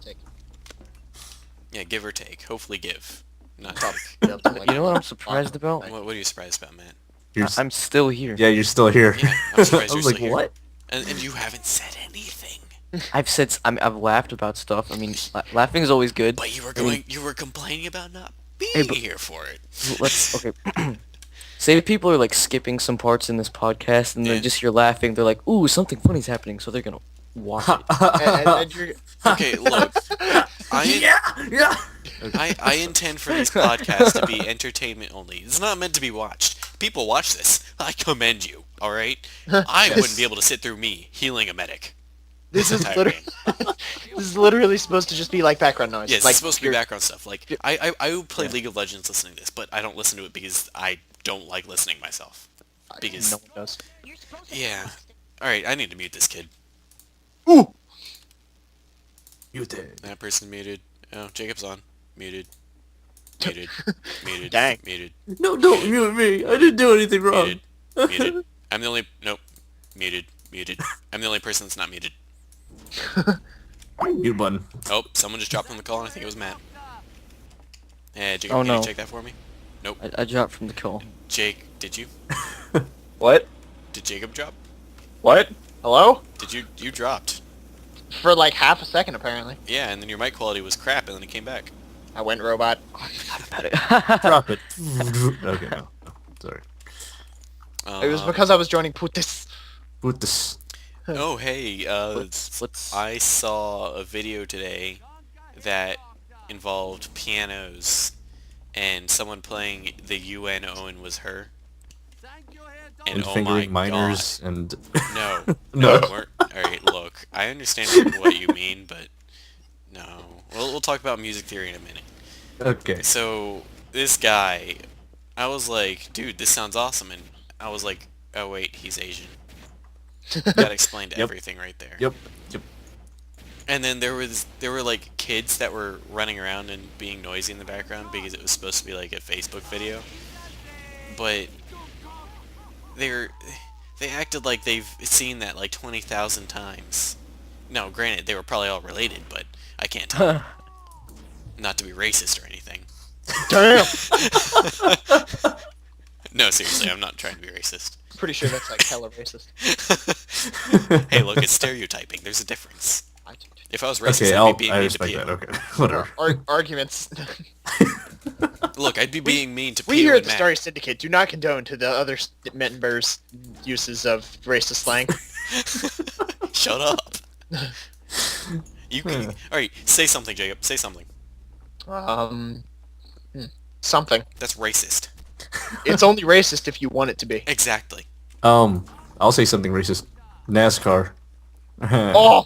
Yeah, give or take. Hopefully give. Not Top. take. You know what I'm surprised about? What are you surprised about, Matt? You're I'm still here. yeah, you're still here. Yeah, I'm surprised I you're was like, still here. what? And you haven't said anything. I've laughed about stuff. I mean, laughing is always good. But you were I mean, you were complaining about not being Hey, but- here for it. okay. Say if people are like skipping some parts in this podcast and Yeah. they just hear laughing, they're like, "Ooh, something funny's happening," so they're gonna watch it. And you're, Okay, look. Yeah. I intend for these podcasts to be entertainment only. It's not meant to be watched. People watch this. I commend you, alright? I wouldn't be able to sit through me healing a medic. this is Entire literally game. this is literally supposed to just be like background noise. Yeah, it's like supposed to be you're- background stuff. Like, I would play League of Legends listening to this, but I don't listen to it because I don't like listening myself. Because, No one does. yeah. Alright, I need to mute this kid. Ooh. You did. That person muted. Oh, Jacob's on. Muted. Muted. Muted. Dang. Muted. No, don't mute me. I didn't do anything wrong. Muted. Muted. I'm the only... Nope. Muted. Muted. I'm the only person that's not muted. Mute button. Oh, someone just dropped on the call, and I think it was Matt. Hey, Jacob, Oh can you no, check that for me? Nope. I dropped from the call. Jake, did you? What? Did Jacob drop? What? Hello? Did you dropped? For like half a second, apparently. Yeah, and then your mic quality was crap, and then it came back. I went robot. About it. Drop it. Okay, no. Sorry. It was because I was joining Putis. With this. Oh, hey, What's I saw a video today that involved pianos, and someone playing the UN Owen was her. And And oh my fingering god. minors and... No. No. Alright, look, I understand what you mean, but no. We'll talk about music theory in a minute. Okay. So, this guy, I was like, dude, this sounds awesome, and I was like, oh wait, he's Asian. That explained Yep. everything right there. Yep. Yep. And then there were like kids that were running around and being noisy in the background because it was supposed to be like a Facebook video. But they're they acted like they've seen that like 20,000 times. No, granted, they were probably all related, but I can't tell. Not to be racist or anything. Damn! No, seriously, I'm not trying to be racist. Pretty sure that's like hella racist. Hey, look, it's stereotyping. There's a difference. If I was racist, Okay, I'd be being I mean to respect Pio. that. Okay. Whatever. Arguments. Look, I'd be being mean to We Pio here and at the Matt. Starry Syndicate do not condone to the other members' uses of racist slang. Shut up. You can... Alright, say something, Jacob. Say something. Um, something. That's racist. It's only racist if you want it to be. Exactly. I'll say something racist. NASCAR. Oh,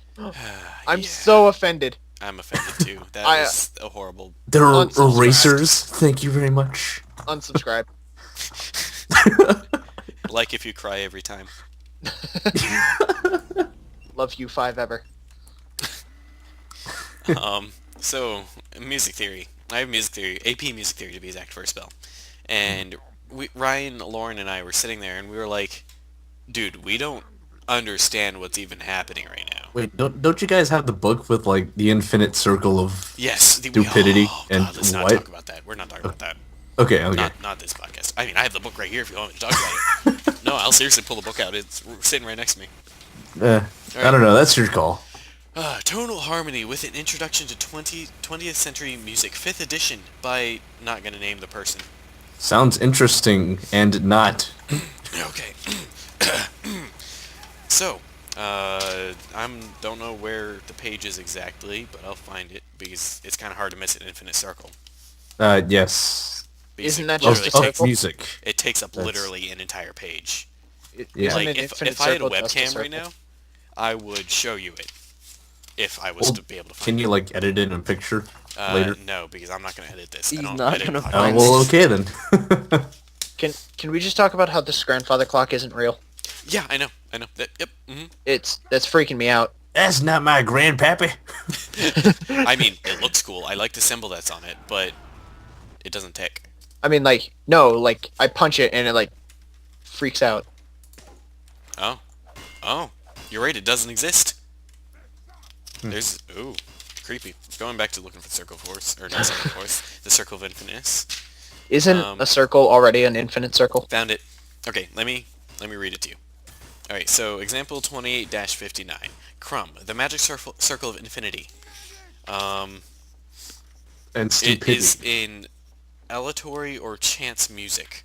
I'm Yeah. so offended. I'm offended too. That I, was a horrible... They're Unsubscribed. erasers. Thank you very much. Unsubscribe. Like if you cry every time. Love you 5 ever. So, music theory. I have music theory, AP music theory to be exact for a spell. And Ryan, Lauren, and I were sitting there and we were like, dude, we don't understand what's even happening right now. Wait, don't you guys have the book with like the infinite circle of Yes. stupidity Oh, and God, let's not what? talk about that. We're not talking about that. Okay, okay. Not this podcast. I mean, I have the book right here if you want me to talk about it. No, I'll seriously pull the book out. It's sitting right next to me. I don't know. That's your call. Tonal Harmony with an Introduction to 20th Century Music, 5th edition by... not gonna name the person. Sounds interesting and not. Okay. So, don't know where the page is exactly, but I'll find it because it's kind of hard to miss an infinite circle. Yes. Isn't that Literally just a Of circle? music. It takes up That's- literally an entire page. Yeah. Isn't Like, an if infinite I had a circle just webcam right circle? now, I would show you it. If I was Well, to be able to find Can it. you like edit in a picture later? No, because I'm not going to edit this. He's I don't not edit gonna podcasts. find Well, okay then. Can we just talk about how this grandfather clock isn't real? Yeah, I know. Yep. That's freaking me out. That's not my grandpappy. I mean, it looks cool. I like the symbol that's on it, but it doesn't tick. I mean, like, no, like, I punch it and it, like, freaks out. Oh, you're right. It doesn't exist. There's creepy. Going back to looking for Circle of Force, or not Circle of Force, the Circle of Infiniteness. Isn't a circle already an infinite circle? Found it. Okay, let me read it to you. All right. So example 28-59. Crumb, the magic circle of infinity. And It stupidity. is in aleatory or chance music.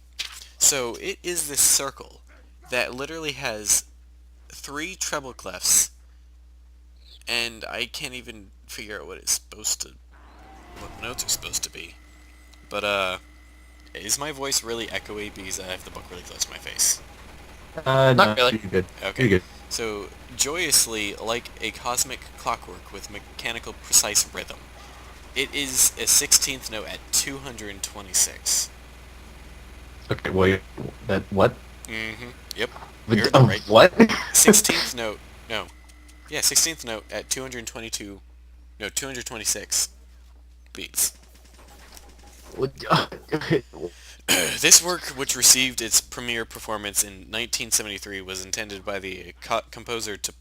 So it is this circle that literally has 3 treble clefs, and I can't even figure out what notes are supposed to be. But is my voice really echoey because I have the book really close to my face? Not really. You're good. Okay. You're good. So, joyously, like a cosmic clockwork with mechanical precise rhythm. It is a 16th note at 226. Okay, well, that what? Mm-hmm. Yep. But, You heard that right. What? 16th note. No. Yeah, 16th note at 226 beats. This work, which received its premiere performance in 1973, was intended by the composer to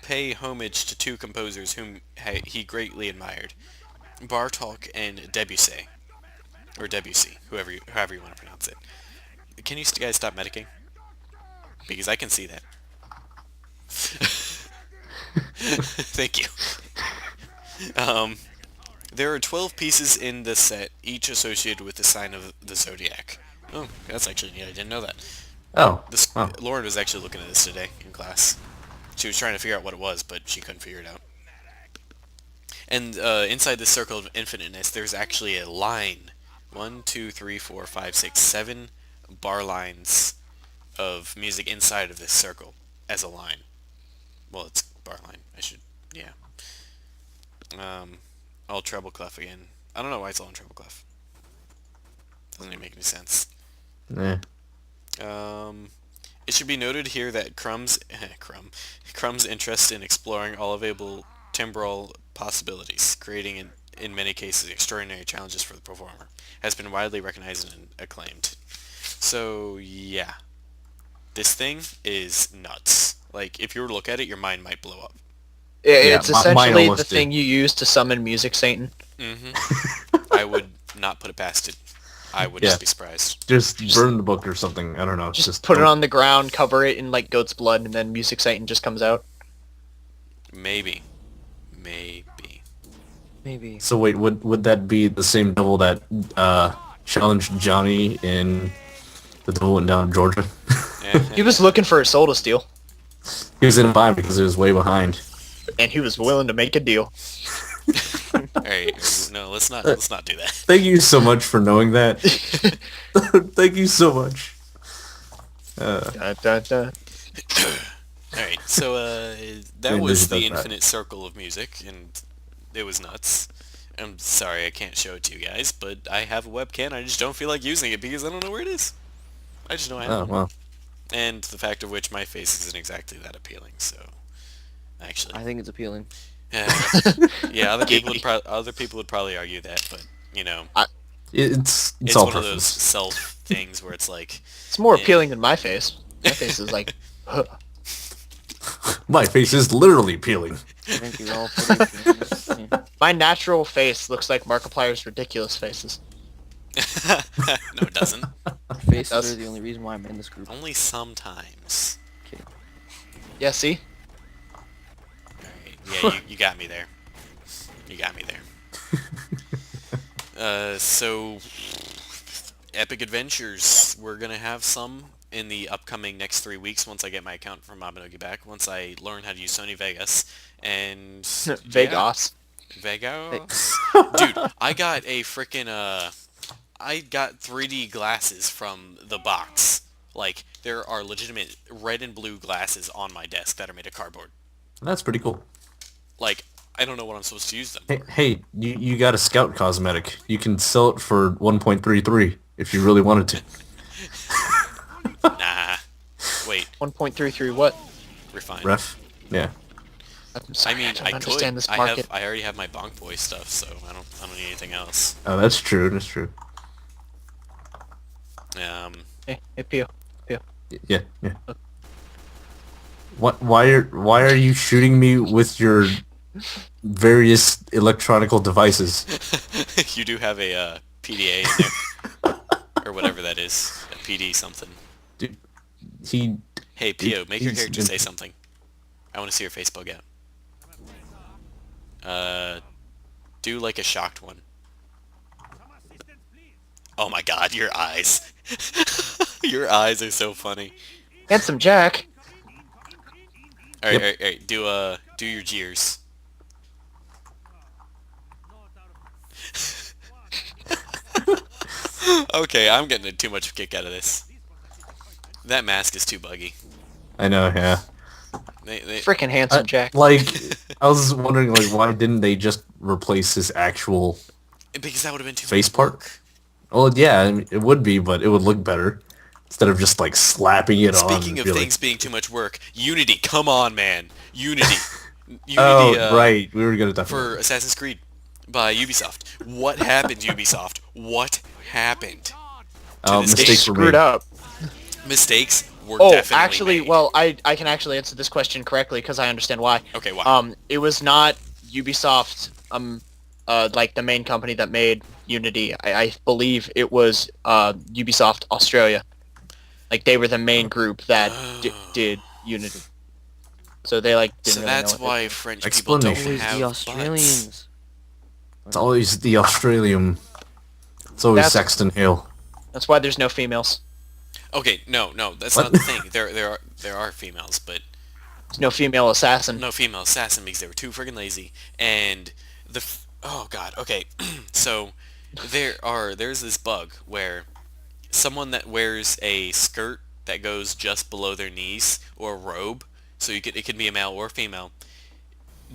pay homage to two composers whom he greatly admired, Bartok and Debussy, or Debussy, however you want to pronounce it. Can you guys stop medicing? Because I can see that. Thank you. Um, there are 12 pieces in the set, each associated with the sign of the zodiac. Oh, that's actually neat. I didn't know that. Oh, This wow. Lauren was actually looking at this today in class. She was trying to figure out what it was, but she couldn't figure it out. And inside this circle of infiniteness, there's actually a line. 1, 2, 3, 4, 5, 6, 7 bar lines of music inside of this circle as a line. Well, it's bar line. Yeah. All treble clef again. I don't know why it's all in treble clef. Doesn't even make any sense. Yeah. It should be noted here that Crumb's interest in exploring all available timbral possibilities, creating in many cases extraordinary challenges for the performer, has been widely recognized and acclaimed. So yeah, this thing is nuts. Like if you were to look at it, your mind might blow up. It's mine essentially the almost did. thing you use to summon music Satan. I would not put it past it. I would Yeah. just be surprised. Just burn the book or something. I don't know. Just put it on the ground, cover it in like goat's blood, and then music Satan just comes out. Maybe. Maybe. So wait, would that be the same devil that challenged Johnny in The Devil Went Down in Georgia? He was looking for a soul to steal, He was in a bind because he was way behind. and he was willing to make a deal. Alright, no, let's not do that. Thank you so much for knowing that. Thank you so much. Dun, dun, dun. Alright, so that Maybe was he the does that. infinite circle of music, and it was nuts. I'm sorry I can't show it to you guys, but I have a webcam, I just don't feel like using it because I don't know where it is. I just know I have Oh it. well. And the fact of which my face isn't exactly that appealing, so... Actually. I think it's appealing. Yeah, other people would probably argue that, but, you know... It's It's all one of those preference. self things where it's like... It's more Yeah. appealing than my face. My face is like, huh. My face is literally peeling. I think you're all pretty appealing. Yeah. My natural face looks like Markiplier's ridiculous faces. No, it doesn't. Faces That's- are the only reason why I'm in this group. Only sometimes. Kidding. Yeah, see? Alright, yeah, you got me there. You got me there. So... Epic Adventures. We're gonna have some in the upcoming next 3 weeks once I get my account from Mabinogi back, once I learn how to use Sony Vegas, and... Vegas. Vegas? Dude, I got a frickin' I got 3D glasses from the box. Like, there are legitimate red and blue glasses on my desk that are made of cardboard. That's pretty cool. Like, I don't know what I'm supposed to use them Hey, for. hey, you got a scout cosmetic. You can sell it for 1.33 if you really wanted to. Nah. Wait, 1.33 what? refined. Ref. Yeah. I'm sorry, I mean, I don't I understand could. this market. I already have my Bonk Boy stuff, so I don't need anything else. Oh, that's true. That's true. Hey, Pio. Yeah. Yeah. What? Why are you shooting me with your various electronical devices? You do have a PDA in there, or whatever that is, a PD something. Dude, he. Hey, Pio, make your he's character been- say something. I want to see your face bug out. Do like a shocked one. Oh my god, your eyes. Your eyes are so funny. Handsome Jack. Alright, alright, do your jeers. Okay, I'm getting too much kick out of this. That mask is too buggy. I know. Yeah. Freaking handsome Jack. Like, I was wondering, like, why didn't they just replace his actual Because that would have been too face much part? work. Well, yeah, I mean, it would be, but it would look better instead of just like slapping it on. Speaking of and be things being too much work, Unity, come on, man. Unity. Unity, oh, right, we were gonna talk for about Assassin's Creed by Ubisoft. What happened, Ubisoft? What happened? it. this Mistakes game. were Screwed made. up. Mistakes? were Oh, definitely actually, made. well, I can actually answer this question correctly because I understand why. Okay, why? It was not Ubisoft, like the main company that made Unity. I believe it was Ubisoft Australia. Like they were the main group that Oh. did Unity. So they like didn't So really know that's what they were why doing. French people don't Explanation. Always the have butts. Australians. It's always the Australian. It's always That's Saxton Hill. that's why there's no females. Okay, no, that's What? not the thing. There are females, but There's no female assassin. no female assassin because they were too friggin' lazy. And oh god, okay, so there's this bug where someone that wears a skirt that goes just below their knees or a robe, so it could be a male or female,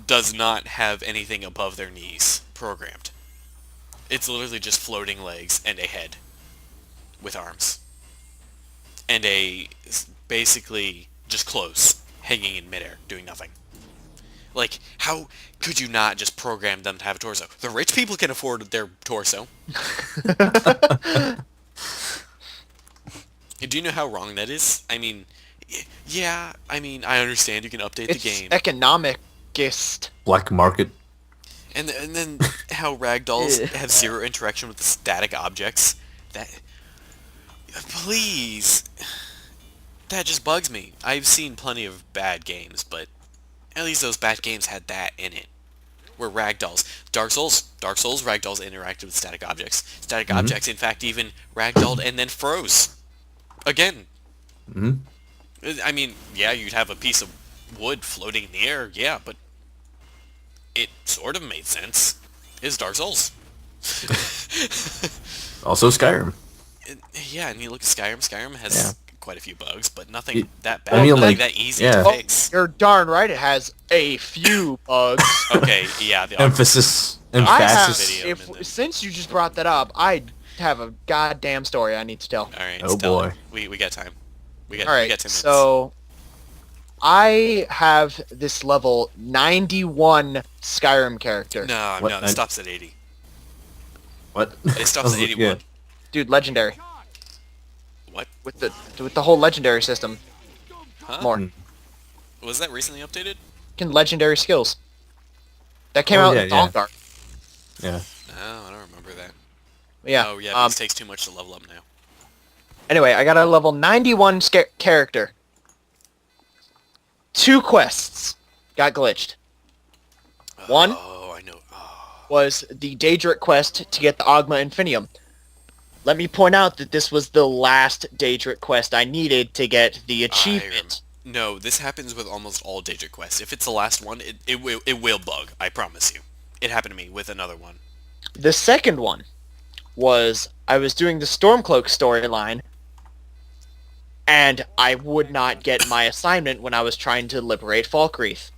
does not have anything above their knees programmed. It's literally just floating legs and a head with arms and basically just clothes hanging in midair doing nothing. Like, how could you not just program them to have a torso? The rich people can afford their torso. Do you know how wrong that is? I mean, yeah, I mean, I understand you can update the It's game. economicist. Black market. And then how ragdolls Yeah. have zero interaction with the static objects. That, please, that just bugs me. I've seen plenty of bad games, but at least those bad games had that in it. Where ragdolls, Dark Souls ragdolls interacted with static objects. Static Mhm. objects, in fact, even ragdolled and then froze. Again, Hmm. I mean, yeah, you'd have a piece of wood floating in the air, yeah, but it sort of made sense. It's Dark Souls. Also Skyrim. Yeah, and you look at Skyrim. Skyrim has Yeah. quite a few bugs, but nothing It- that I bad, mean, nothing like, that easy yeah. to Oh, fix. you're darn right. It has a few bugs. Okay, yeah, the Emphasis. I have. Emphasis. video If and then- since you just brought that up, I have a goddamn story I need to tell. All right, Oh, tell boy. it. We got time. We got All right, 10 minutes. so I have this level 91 Skyrim character. No, What? no, it stops at 80. What? It stops at 81. Yeah. Dude, legendary What? with the whole legendary system. Huh? More Mm. Was that recently updated? can legendary skills that came Oh, out yeah, in yeah. Dawnguard. Yeah. Oh, I don't remember that. Yeah. Oh, yeah, this takes too much to level up now. Anyway, I got a level 91 character. 2 quests got glitched. One Oh, I know. Oh. was the Daedric quest to get the Ogma Infinium. Let me point out that this was the last Daedric quest I needed to get the achievement. No, this happens with almost all Daedric quests. If it's the last one, it will bug. I promise you. It happened to me with another one. The second one was I was doing the Stormcloak storyline, and I would not get my assignment when I was trying to liberate Falkreath.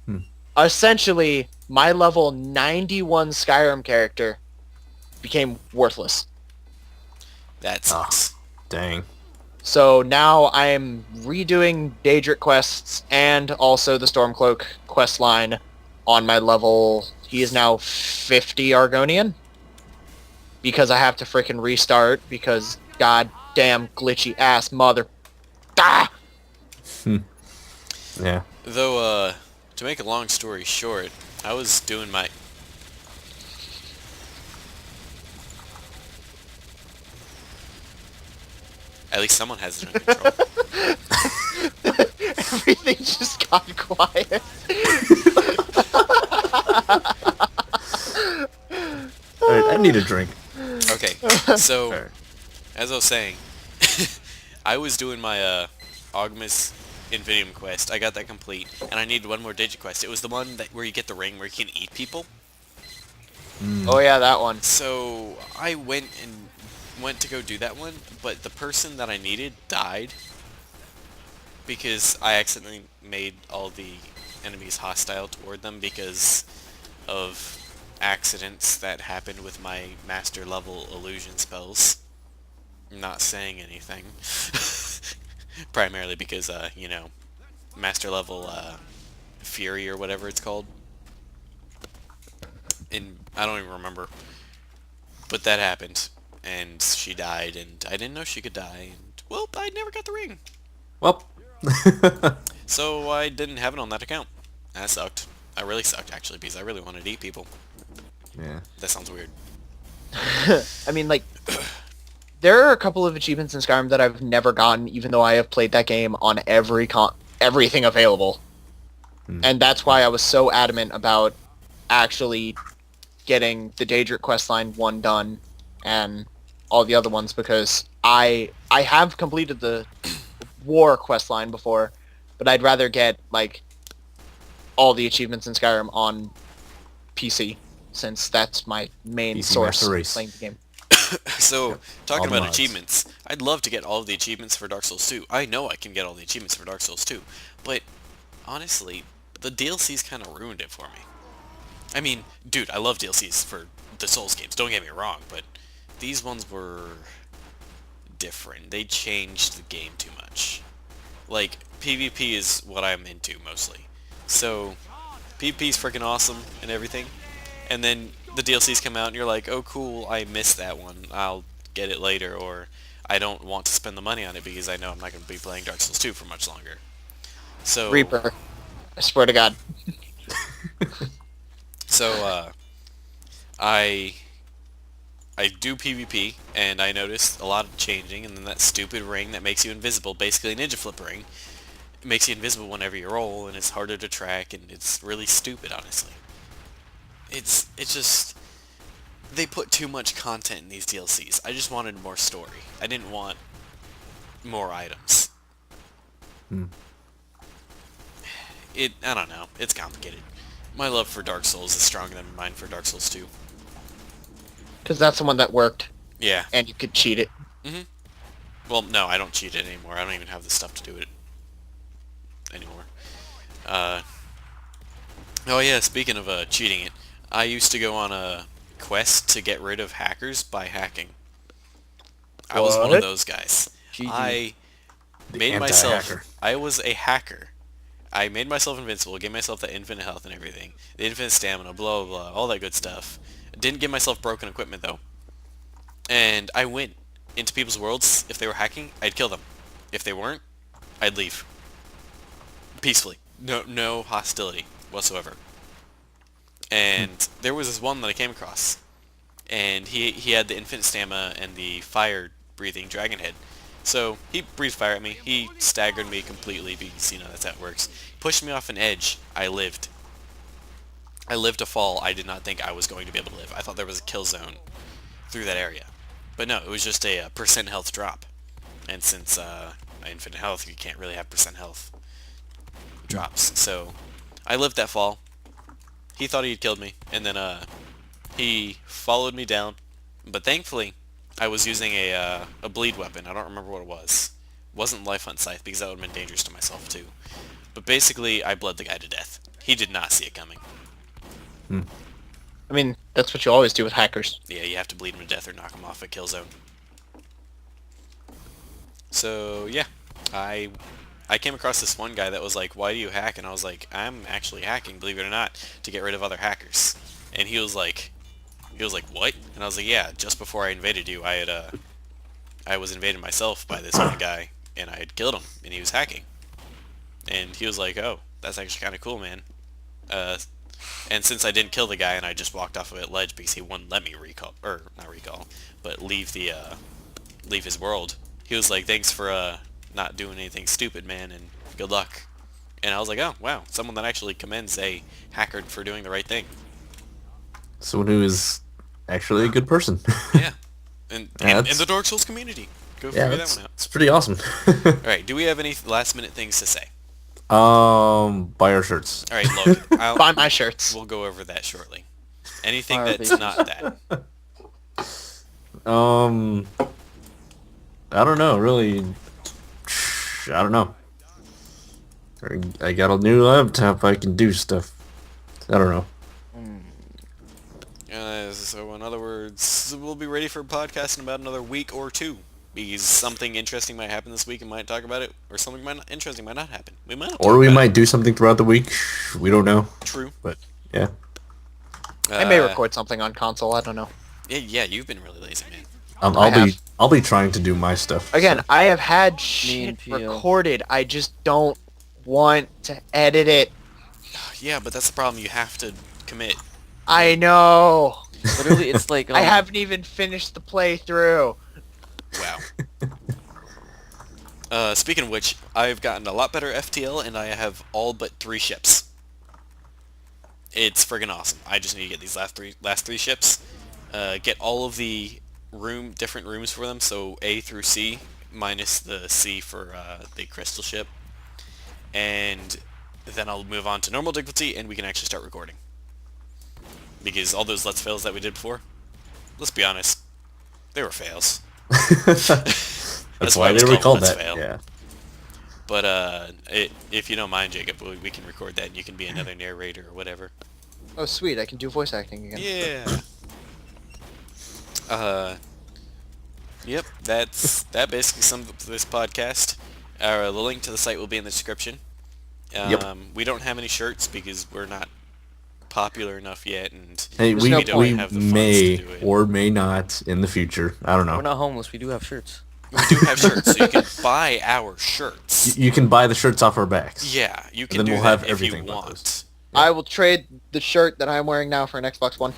Hmm. Essentially, my level 91 Skyrim character became worthless. That sucks. Dang. So now I'm redoing Daedric quests and also the Stormcloak quest line on my level. He is now 50 Argonian. Because I have to frickin' restart because goddamn glitchy ass mother. Ah! Yeah. Though, to make a long story short, I was doing my... At least someone has it under control. Everything just got quiet. Alright, I need a drink. Okay, so, Alright. as I was saying, I was doing my, Ogmus Invidium quest. I got that complete, and I needed one more Digi quest. It was the one where you get the ring where you can eat people. Oh yeah, that one. So, I went to go do that one, but the person that I needed died because I accidentally made all the enemies hostile toward them because of accidents that happened with my master level illusion spells. I'm not saying anything. Primarily because, you know, master level Fury or whatever it's called. And I don't even remember. But that happened. and she died, and I didn't know she could die, and, well, I never got the ring. Well. So I didn't have it on that account. That sucked. That really sucked, actually, because I really wanted to eat people. Yeah. That sounds weird. I mean, like, there are a couple of achievements in Skyrim that I've never gotten, even though I have played that game on everything available. And that's why I was so adamant about actually getting the Daedric questline one done and all the other ones, because I have completed the War questline before, but I'd rather get, like, all the achievements in Skyrim on PC, since that's my main PC source Master of Race. playing the game. So, talking All the about mods. achievements, I'd love to get all of the achievements for Dark Souls 2. I know I can get all the achievements for Dark Souls 2, but honestly, the DLCs kind of ruined it for me. I mean, dude, I love DLCs for the Souls games, don't get me wrong, but these ones were different. They changed the game too much. Like, PvP is what I'm into mostly. So, PvP is freaking awesome and everything, and then the DLCs come out and you're like, oh cool, I missed that one, I'll get it later, or I don't want to spend the money on it because I know I'm not going to be playing Dark Souls 2 for much longer. So, Reaper. I swear to God. so I do PvP, and I noticed a lot of changing, and then that stupid ring that makes you invisible, basically a ninja flip ring, it makes you invisible whenever you roll, and it's harder to track, and it's really stupid, honestly. It's just, they put too much content in these DLCs. I just wanted more story. I didn't want more items. I don't know. It's complicated. My love for Dark Souls is stronger than mine for Dark Souls 2. Because that's the one that worked, Yeah. and you could cheat it. Well, no, I don't cheat it anymore. I don't even have the stuff to do it anymore. Oh yeah, speaking of cheating it, I used to go on a quest to get rid of hackers by hacking. I was one of What? those guys. GG. I The made myself... anti-hacker. I was a hacker. I made myself invincible, gave myself that infinite health and everything. The infinite stamina, blah, blah, blah, all that good stuff. Didn't give myself broken equipment, though. And I went into people's worlds. If they were hacking, I'd kill them. If they weren't, I'd leave. Peacefully. No hostility whatsoever. And there was this one that I came across. And he had the infinite stamina and the fire-breathing dragon head. So he breathed fire at me. He staggered me completely because, you know, that's how it works. Pushed me off an edge. I lived. I lived a fall I did not think I was going to be able to live. I thought there was a kill zone through that area. But no, it was just a percent health drop. And since infinite health, you can't really have percent health drops. So I lived that fall. He thought he'd killed me. And then he followed me down. But thankfully, I was using a bleed weapon. I don't remember what it was. It wasn't Life Hunt Scythe because that would have been dangerous to myself too. But basically, I bled the guy to death. He did not see it coming. I mean, that's what you always do with hackers. Yeah, you have to bleed him to death or knock him off a kill zone. So, yeah. I came across this one guy that was like, why do you hack? And I was like, I'm actually hacking, believe it or not, to get rid of other hackers. And he was like, what? And I was like, yeah, just before I invaded you, I was invaded myself by this one guy, and I had killed him, and he was hacking. And he was like, oh, that's actually kind of cool, man. And since I didn't kill the guy and I just walked off of a ledge because he wouldn't let me leave his world, he was like, thanks for not doing anything stupid, man, and good luck. And I was like, oh, wow, someone that actually commends a hacker for doing the right thing. Someone who is actually a good person. Yeah. And Yeah, in that's- the Dark Souls community. Go Yeah, figure that that's, one out. it's pretty awesome. Alright, do we have any last minute things to say? Buy our shirts. Alright, look, Buy my shirts. we'll go over that shortly. Anything Fire that's babies. not that. I don't know, really. I don't know. I got a new laptop, I can do stuff. I don't know. So in other words, we'll be ready for a podcast in about another week or two. Because something interesting might happen this week and might talk about it, or something interesting might not happen. We might not Or talk we about might do something throughout the week. We don't know. it. True. But, yeah. I may record something on console, I don't know. Yeah, you've been really lazy, man. I have. I'll be trying to do my stuff. Again, so. I have had Me and shit Pio. recorded. I just don't want to edit it. Yeah, but that's the problem. You have to commit. I know. Literally, it's like I haven't even finished the playthrough. Wow. Speaking of which, I've gotten a lot better FTL, and I have all but 3 ships. It's friggin' awesome. I just need to get these last three ships, get all of the different rooms for them, so A through C, minus the C for the crystal ship, and then I'll move on to normal difficulty, and we can actually start recording. Because all those Let's Fails that we did before, let's be honest, they were fails. That's why why it was they were called called Let's that. Fail. Yeah. But if you don't mind, Jacob, we can record that, and you can be another narrator or whatever. Oh, sweet. I can do voice acting again. Yeah. Yep. That basically sums up this podcast. The link to the site will be in the description. Yep. We don't have any shirts because we're not popular enough yet, and Hey, There's we no we don't point. have the funds to may do it. or may not in the future. I don't know. we're not homeless. We do have shirts. We do have shirts, so you can buy our shirts. You can buy the shirts off our backs. Yeah, you can then do we'll that have if you everything but want. those. I will trade the shirt that I'm wearing now for an Xbox One.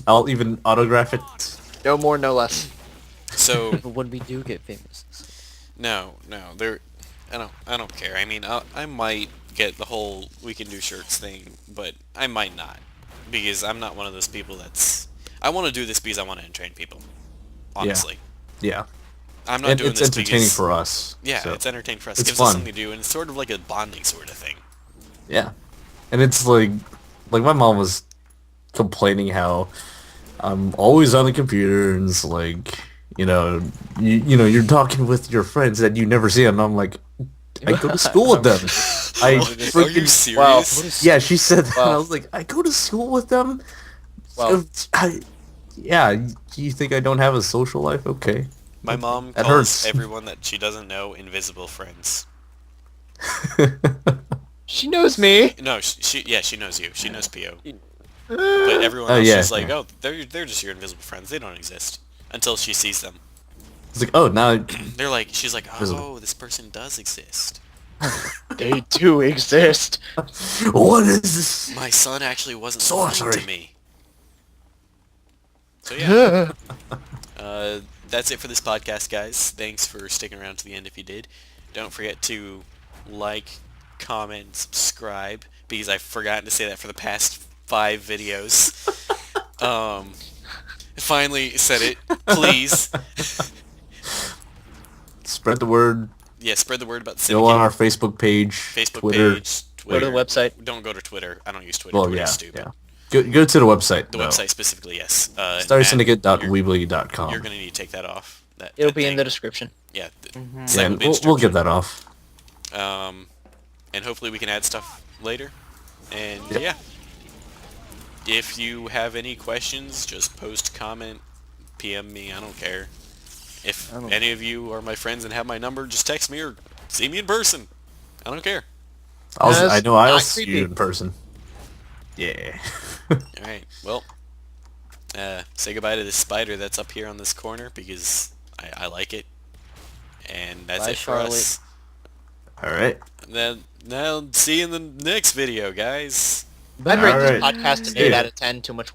I'll even autograph it. No more, no less. So But when we do get famous, no, I don't care. I mean, I might get the whole we can do shirts thing, but I might not, because I'm not one of those people that's. I want to do this because I want to entertain people. Honestly, Yeah. I'm not And doing it's this entertaining because for us. yeah, so. it's entertaining for us. It's Gives us fun. something to do, and it's sort of like a bonding sort of thing. Yeah. And it's like my mom was complaining how I'm always on the computer and it's like, you know, you're talking with your friends that you never see, and I'm like, I go to school with them. I Are you freaking serious? yeah. She said that. Well- I was like, I go to school with them. Well- Yeah. You think I don't have a social life? Okay. My mom That calls hurts. everyone that she doesn't know invisible friends. She knows me. No, she knows you. She knows Pio. But everyone Oh, else, yeah, she's like, yeah. oh, they're just your invisible friends. They don't exist until she sees them. It's like, oh, now She's like, Visible. oh, this person does exist. They do exist. what is this? My son actually wasn't lying Sorcery. to me. So yeah, that's it for this podcast, guys. Thanks for sticking around to the end if you did. Don't forget to like, comment, subscribe, because I've forgotten to say that for the past 5 videos. Finally said it. Please. Spread the word. Yeah, spread the word about the Go on syndicate. our Facebook page, Facebook Twitter. page, Go Twitter. to the website. Don't go to Twitter. I don't use Twitter. Well, Twitter's yeah, stupid. yeah. Go to the website. The though. website specifically, yes. Matt, StarSyndicate.weebly.com. You're gonna need to take that off. It'll that be in thing. the description. Yeah. Yeah, Site will be in we'll get description. that off. And hopefully we can add stuff later. And Yep. yeah. If you have any questions, just post, comment, PM me. I don't care. If I don't- any of you are my friends and have my number, just text me or see me in person. I don't care. That's I know I'll not see creepy. you in person. Yeah. Alright, well, say goodbye to this spider that's up here on this corner because I like it. And that's Bye, it for Charlotte. us. All right. Then, now see you in the next video, guys. I'd rate Alright. this podcast an See 8 ya. out of 10. Too much